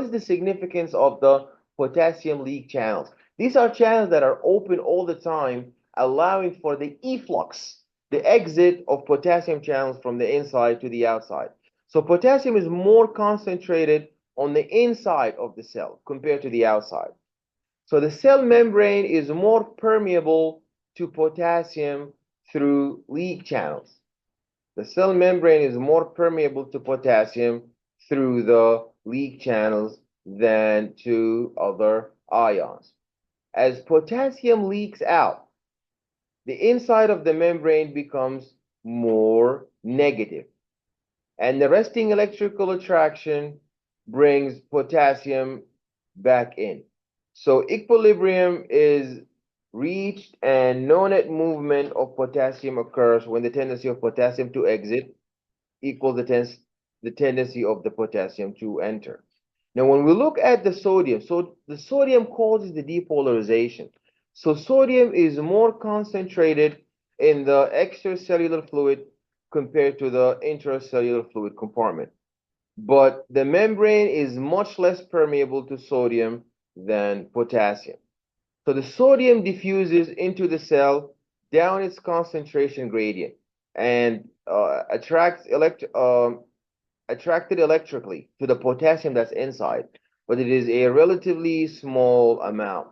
is the significance of the potassium leak channels? These are channels that are open all the time, allowing for the efflux, the exit of potassium channels from the inside to the outside. So potassium is more concentrated on the inside of the cell compared to the outside. So the cell membrane is more permeable to potassium through leak channels. The cell membrane is more permeable to potassium through the leak channels than to other ions. As potassium leaks out, the inside of the membrane becomes more negative, and the resting electrical attraction brings potassium back in. So equilibrium is reached and no net movement of potassium occurs when the tendency of potassium to exit equals the tendency of the potassium to enter. Now, when we look at the sodium, so the sodium causes the depolarization. So sodium is more concentrated in the extracellular fluid compared to the intracellular fluid compartment. But the membrane is much less permeable to sodium than potassium. So the sodium diffuses into the cell down its concentration gradient and attracted electrically to the potassium that's inside, but it is a relatively small amount.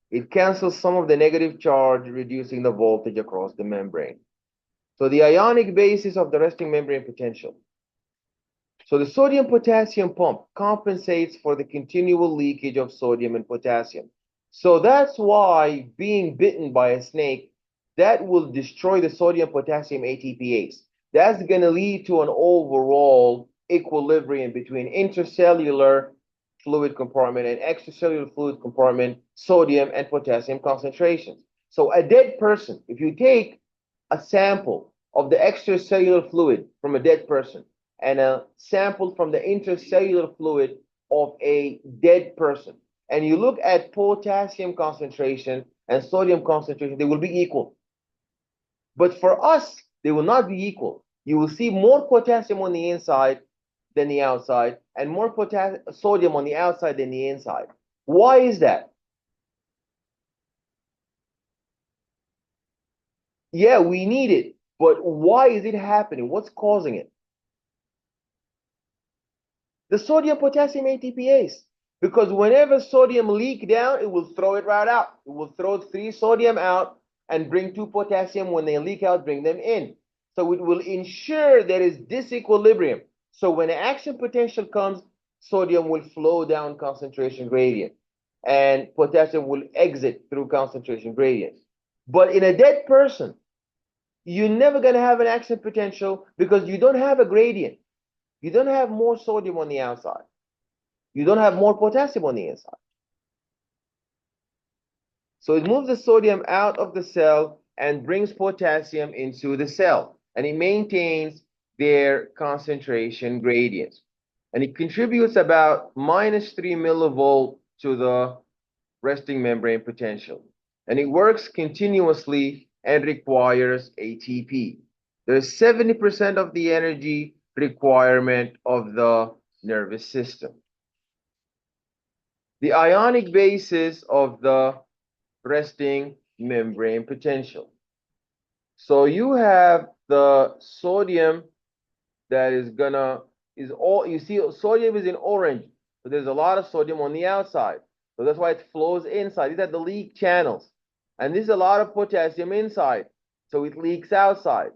It cancels some of the negative charge, reducing the voltage across the membrane. So the ionic basis of the resting membrane potential. So the sodium-potassium pump compensates for the continual leakage of sodium and potassium. So that's why being bitten by a snake, that will destroy the sodium-potassium ATPase. That's going to lead to an overall equilibrium between intercellular fluid compartment and extracellular fluid compartment sodium and potassium concentrations. So a dead person, if you take a sample of the extracellular fluid from a dead person and a sample from the intercellular fluid of a dead person, and you look at potassium concentration and sodium concentration, they will be equal. But for us, they will not be equal. You will see more potassium on the inside than the outside, and more sodium on the outside than the inside. Why is that? Yeah, we need it, but why is it happening? What's causing it? The sodium-potassium ATPase. Because whenever sodium leaks down, it will throw it right out. It will throw 3 sodium out and bring 2 potassium. When they leak out, bring them in. So it will ensure there is disequilibrium. So when an action potential comes, sodium will flow down concentration gradient and potassium will exit through concentration gradient. But in a dead person, you're never going to have an action potential because you don't have a gradient. You don't have more sodium on the outside. You don't have more potassium on the inside. So it moves the sodium out of the cell and brings potassium into the cell. And it maintains their concentration gradients. And it contributes about -3 millivolt to the resting membrane potential. And it works continuously and requires ATP. There's 70% of the energy requirement of the nervous system. The ionic basis of the resting membrane potential. So you have the sodium that is all, you see sodium is in orange, but there's a lot of sodium on the outside. So that's why it flows inside. These are the leak channels. And there's a lot of potassium inside, so it leaks outside.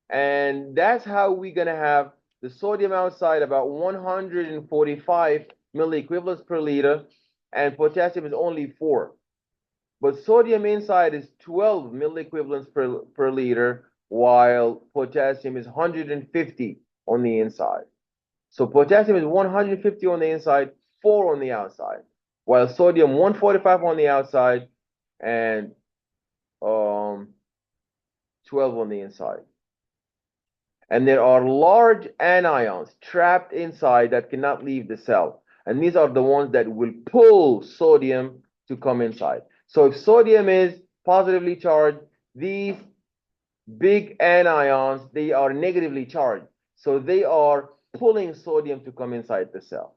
And that's how we're gonna have the sodium outside about 145 milliequivalents per liter, and potassium is only 4. But sodium inside is 12 milliequivalents per liter, while potassium is 150 on the inside. So potassium is 150 on the inside, 4 on the outside, while sodium 145 on the outside and 12 on the inside. And there are large anions trapped inside that cannot leave the cell. And these are the ones that will pull sodium to come inside. So if sodium is positively charged, these big anions, they are negatively charged. So they are pulling sodium to come inside the cell.